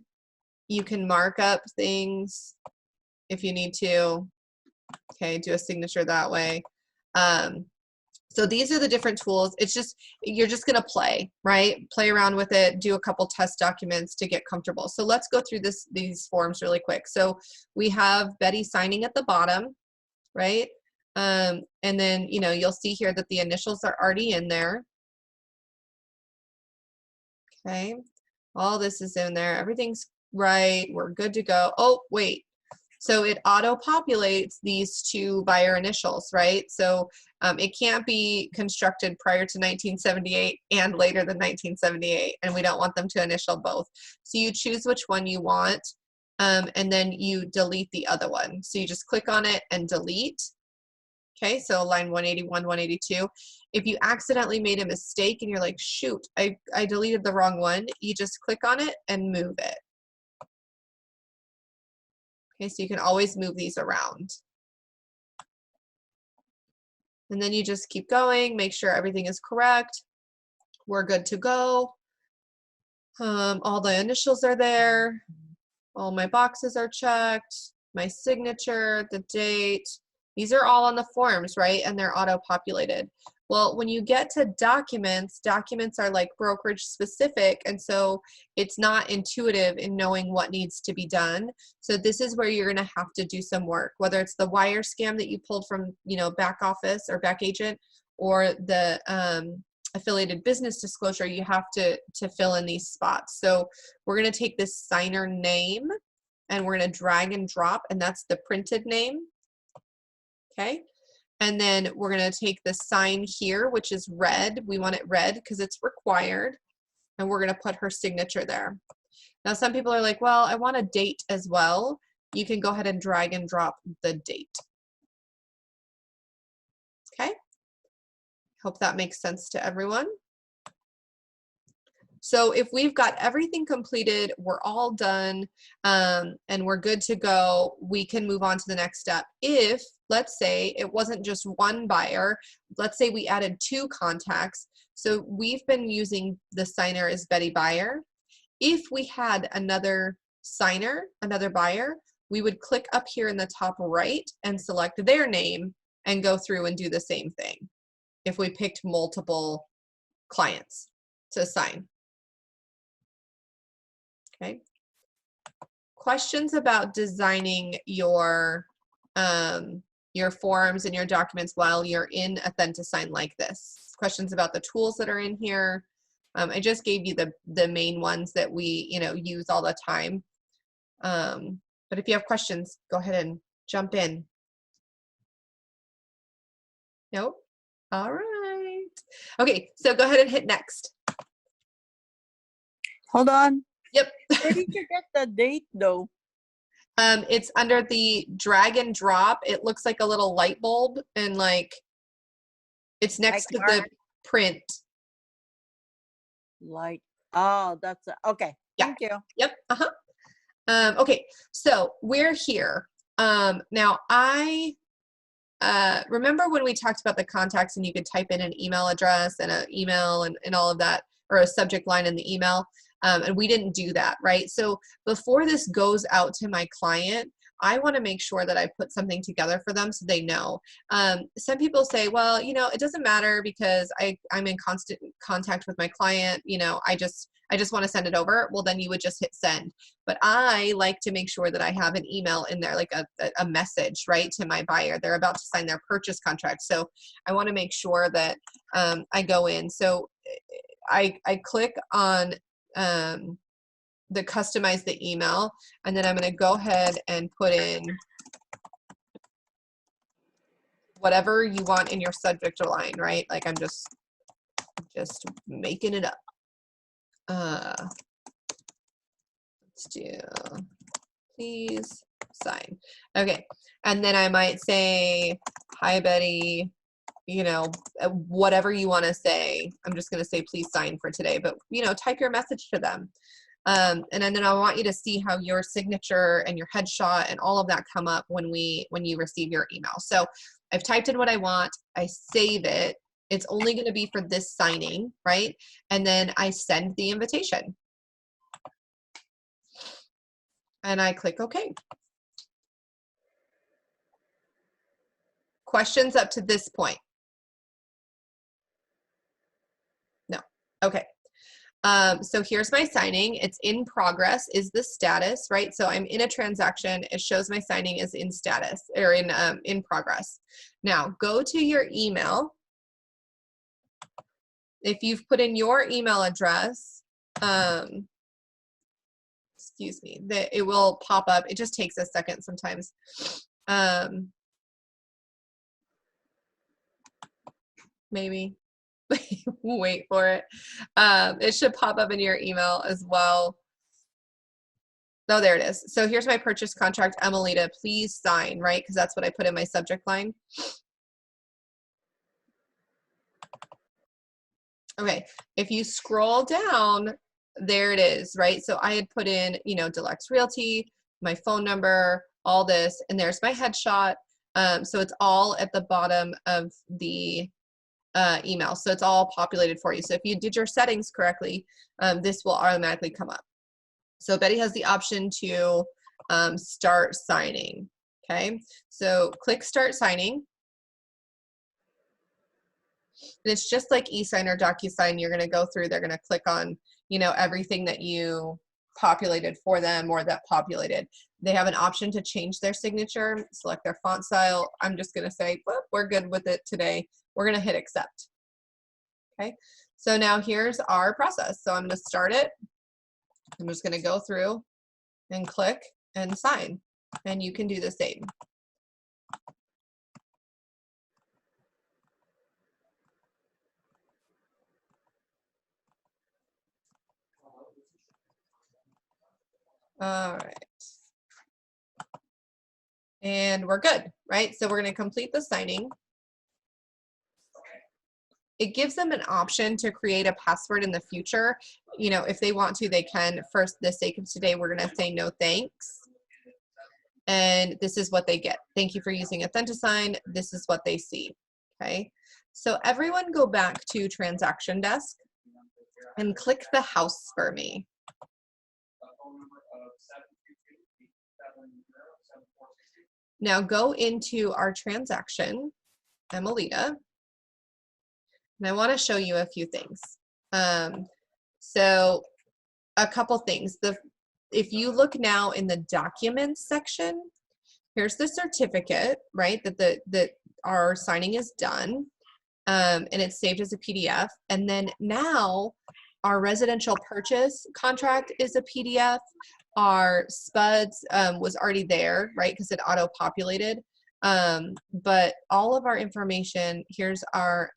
you can mark up things if you need to. Okay, do a signature that way. So these are the different tools. It's just, you're just gonna play, right? Play around with it, do a couple test documents to get comfortable. So let's go through these forms really quick. So we have Betty signing at the bottom, right? And then, you know, you'll see here that the initials are already in there. Okay, all this is in there. Everything's right, we're good to go. Oh, wait. So it auto-populates these two buyer initials, right? So it can't be constructed prior to 1978 and later than 1978, and we don't want them to initial both. So you choose which one you want, and then you delete the other one. So you just click on it and delete. Okay, so line 181, 182. If you accidentally made a mistake and you're like, shoot, I deleted the wrong one, you just click on it and move it. Okay, so you can always move these around. And then you just keep going, make sure everything is correct. We're good to go. All the initials are there. All my boxes are checked. My signature, the date. These are all on the forms, right? And they're auto-populated. Well, when you get to documents, documents are like brokerage specific, and so it's not intuitive in knowing what needs to be done. So this is where you're going to have to do some work, whether it's the wire scam that you pulled from, you know, back office or back agent, or the affiliated business disclosure. You have to fill in these spots. So we're going to take this signer name and we're going to drag and drop, and that's the printed name. Okay. And then we're going to take the sign here, which is red. We want it red because it's required. And we're going to put her signature there. Now, some people are like, well, I want a date as well. You can go ahead and drag and drop the date. Okay. Hope that makes sense to everyone. So if we've got everything completed, we're all done, and we're good to go, we can move on to the next step. If, let's say, it wasn't just one buyer, let's say we added 2 contacts. So we've been using the signer as Betty Buyer. If we had another signer, another buyer, we would click up here in the top right and select their name and go through and do the same thing if we picked multiple clients to sign. Okay. Questions about designing your forms and your documents while you're in Authentisign like this? Questions about the tools that are in here? I just gave you the main ones that we, you know, use all the time. But if you have questions, go ahead and jump in. Nope. All right. Okay, so go ahead and hit next. Hold on. Yep. Where did you get the date though? It's under the drag and drop. It looks like a little light bulb, and like it's next to the print. Like, oh, that's okay. Yeah. Thank you. Yep. Okay, so we're here. Now remember when we talked about the contacts and you could type in an email address and an email and all of that, or a subject line in the email, and we didn't do that, right? So before this goes out to my client, I want to make sure that I put something together for them so they know. Some people say, well, you know, it doesn't matter because I'm in constant contact with my client. You know, I just want to send it over. Well, then you would just hit send. But I like to make sure that I have an email in there, like a message, right, to my buyer. They're about to sign their purchase contract. So I want to make sure that I go in. So I click on the customize the email, and then I'm going to go ahead and put in whatever you want in your subject line, right? Like I'm just making it up. Let's do, please sign. Okay, and then I might say, hi Betty, you know, whatever you want to say. I'm just going to say please sign for today, but you know, type your message to them. And then I want you to see how your signature and your headshot and all of that come up when you receive your email. So I've typed in what I want, I save it. It's only going to be for this signing, right? And then I send the invitation. And I click OK. Questions up to this point? No. Okay. So here's my signing. It's in progress is the status, right? So I'm in a transaction. It shows my signing is in status or in progress. Now go to your email. If you've put in your email address, excuse me, that it will pop up. It just takes a second sometimes. Maybe. Wait for it. It should pop up in your email as well. Oh, there it is. So here's my purchase contract, Emelita, please sign, right? Because that's what I put in my subject line. Okay, if you scroll down, there it is, right? So I had put in, you know, DeLex Realty, my phone number, all this, and there's my headshot. So it's all at the bottom of the email. So it's all populated for you. So if you did your settings correctly, this will automatically come up. So Betty has the option to start signing. Okay, so click start signing. And it's just like eSign or DocuSign. You're going to go through, they're going to click on, you know, everything that you populated for them or that populated. They have an option to change their signature, select their font style. I'm just going to say, well, we're good with it today. We're going to hit accept. Okay, so now here's our process. So I'm going to start it. I'm just going to go through and click and sign. And you can do the same. All right. And we're good, right? So we're going to complete the signing. It gives them an option to create a password in the future. You know, if they want to, they can. For the sake of today, we're going to say no thanks. And this is what they get. Thank you for using AuthentiSign. This is what they see. Okay. So everyone go back to Transaction Desk and click the house for me. Now go into our transaction, Emelita, and I want to show you a few things. So a couple things. If you look now in the documents section, here's the certificate, right, that our signing is done, and it's saved as a PDF. And then now our residential purchase contract is a PDF. Our SPUDS was already there, right, because it auto-populated. But all of our information, here's our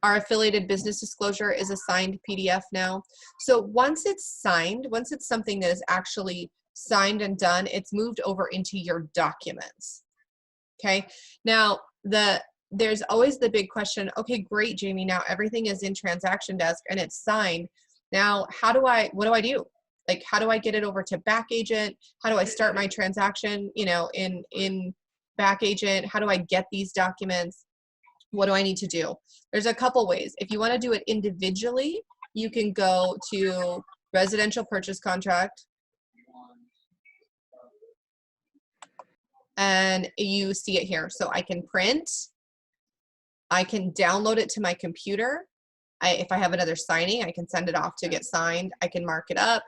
affiliated business disclosure is a signed PDF now. So once it's signed, once it's something that is actually signed and done, it's moved over into your documents. Okay, now there's always the big question, okay, great, Jamie, now everything is in Transaction Desk and it's signed. Now, what do I do? Like, how do I get it over to back agent? How do I start my transaction, you know, in back agent, how do I get these documents? What do I need to do? There's a couple ways. If you want to do it individually, you can go to residential purchase contract, and you see it here. So I can print, I can download it to my computer. If I have another signing, I can send it off to get signed. I can mark it up.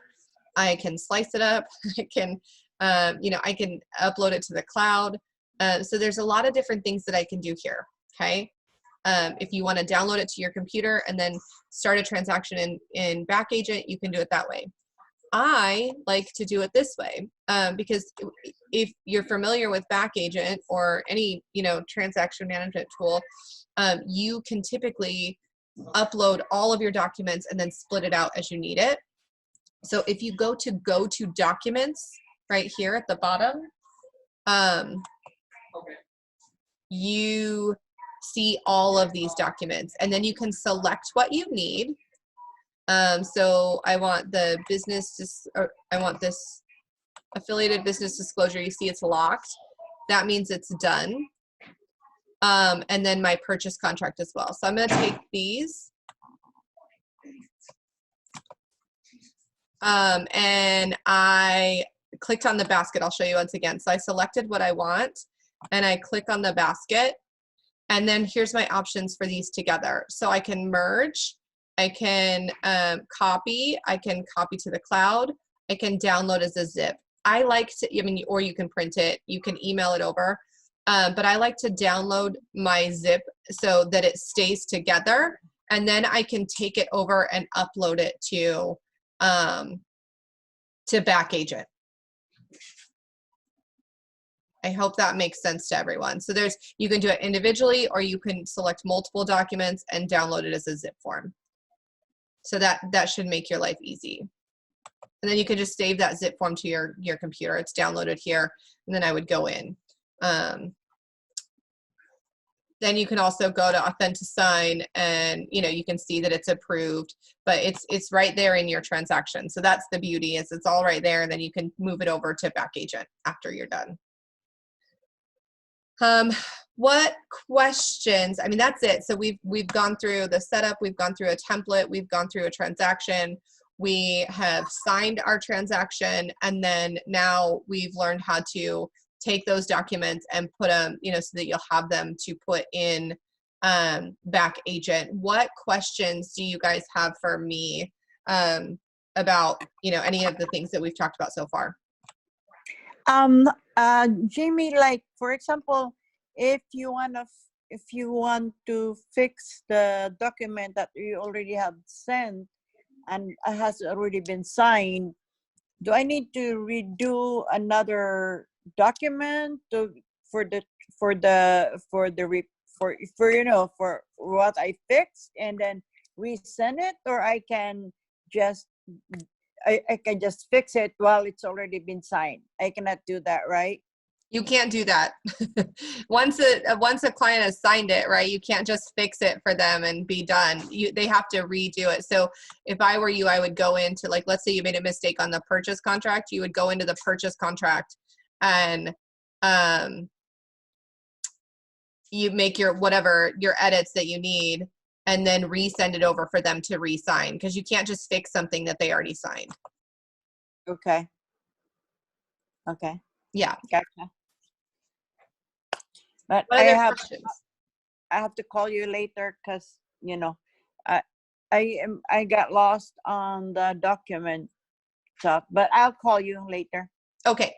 I can slice it up. I can, I can upload it to the cloud. So there's a lot of different things that I can do here, okay? If you want to download it to your computer and then start a transaction in Back Agent, you can do it that way. I like to do it this way because if you're familiar with Back Agent or any, transaction management tool, you can typically upload all of your documents and then split it out as you need it. So if you go to documents right here at the bottom, you see all of these documents, and then you can select what you need. So I want the I want this affiliated business disclosure. You see it's locked. That means it's done. And then my purchase contract as well. So I'm going to take these. And I clicked on the basket. I'll show you once again. So I selected what I want and I click on the basket. And then here's my options for these together. So I can merge, I can copy to the cloud, I can download as a zip. I like to, or you can print it, you can email it over. But I like to download my zip so that it stays together, and then I can take it over and upload it to Back Agent. I hope that makes sense to everyone. So you can do it individually, or you can select multiple documents and download it as a zip form. So that should make your life easy. And then you can just save that zip form to your computer. It's downloaded here, and then I would go in. Then you can also go to Authentisign, and you can see that it's approved, but it's right there in your transaction. So that's the beauty, is it's all right there, and then you can move it over to Back Agent after you're done. What questions? I mean, that's it. So we've gone through the setup, we've gone through a template, we've gone through a transaction, we have signed our transaction, and then now we've learned how to take those documents and put them, so that you'll have them to put in Back Agent. What questions do you guys have for me about, any of the things that we've talked about so far? Jamie, like for example, if you want to fix the document that you already have sent and has already been signed, do I need to redo another document for what I fixed and then resend it, or I can just fix it while it's already been signed? I cannot do that, right? You can't do that. Once a client has signed it, right, you can't just fix it for them and be done. They have to redo it. So if I were you, I would go into, like, let's say you made a mistake on the purchase contract, you would go into the purchase contract and you make your edits that you need, and then resend it over for them to re-sign, because you can't just fix something that they already signed. Okay. Yeah. Gotcha. But What other questions? I have to call you later because I got lost on the document stuff, but I'll call you later. Okay.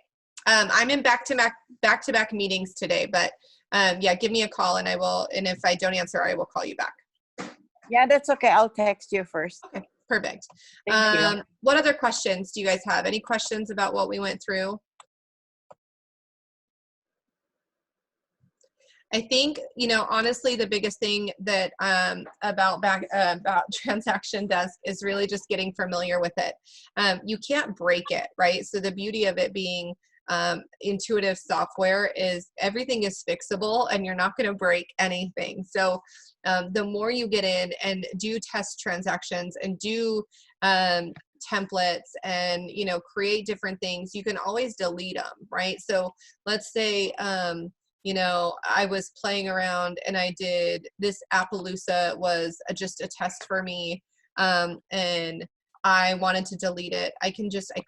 I'm in back-to-back meetings today, but yeah, give me a call and I will. And if I don't answer, I will call you back. Yeah, that's okay. I'll text you first. Okay, perfect. Thank you. What other questions do you guys have? Any questions about what we went through? I think, honestly, the biggest thing that about Transaction Desk is really just getting familiar with it. You can't break it, right? So the beauty of it being intuitive software is everything is fixable and you're not going to break anything. So the more you get in and do test transactions and do templates and, create different things, you can always delete them, right? So let's say, you know, I was playing around and I did this Appaloosa was just a test for me. And I wanted to delete it. I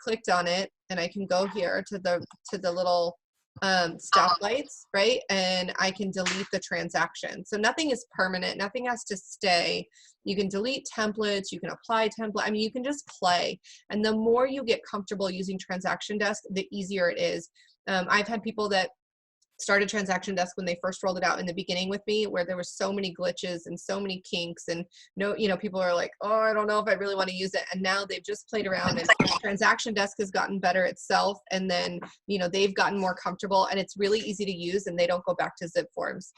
clicked on it and I can go here to the little stoplights, right? And I can delete the transaction. So nothing is permanent. Nothing has to stay. You can delete templates. You can apply template. I mean, you can just play. And the more you get comfortable using Transaction Desk, the easier it is. I've had people that started Transaction Desk when they first rolled it out in the beginning with me, where there were so many glitches and so many kinks, and people are like, oh, I don't know if I really want to use it. And now they've just played around, and Transaction Desk has gotten better itself. And then, they've gotten more comfortable, and it's really easy to use, and they don't go back to zip forms.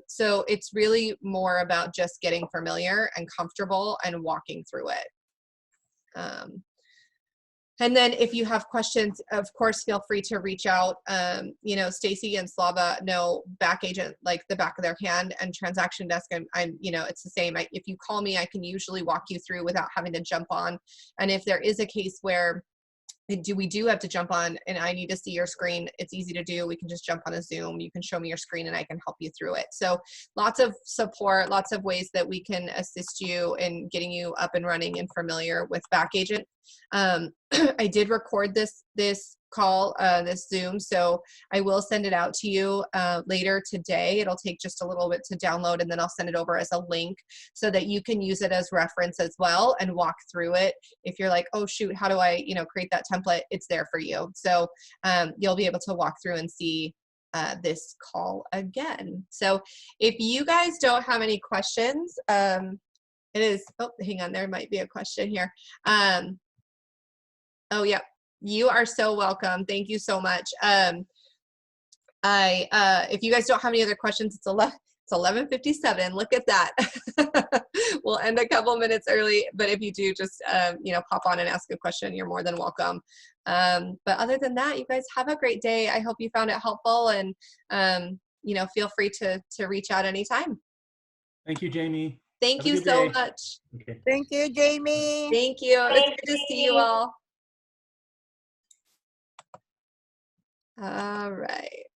So it's really more about just getting familiar and comfortable and walking through it. And then if you have questions, of course, feel free to reach out. Stacy and Slava know Back Agent like the back of their hand, and Transaction Desk, it's the same. If you call me, I can usually walk you through without having to jump on. And if there is a case where we do have to jump on and I need to see your screen, it's easy to do. We can just jump on a Zoom. You can show me your screen and I can help you through it. So lots of support, lots of ways that we can assist you in getting you up and running and familiar with Back Agent. I did record this call, this Zoom, so I will send it out to you later today. It'll take just a little bit to download, and then I'll send it over as a link so that you can use it as reference as well and walk through it. If you're like, oh shoot, how do I create that template? It's there for you. So you'll be able to walk through and see this call again. So if you guys don't have any questions, it is, oh, hang on, there might be a question here. Oh yeah, you are so welcome. Thank you so much. If you guys don't have any other questions, it's 11:57. Look at that. We'll end a couple minutes early, but if you do, just pop on and ask a question. You're more than welcome. But other than that, you guys have a great day. I hope you found it helpful, and feel free to reach out anytime. Thank you, Jamie. Thank you so much. Okay. Thank you, Jamie. Thank you. It's good to see you all. All right.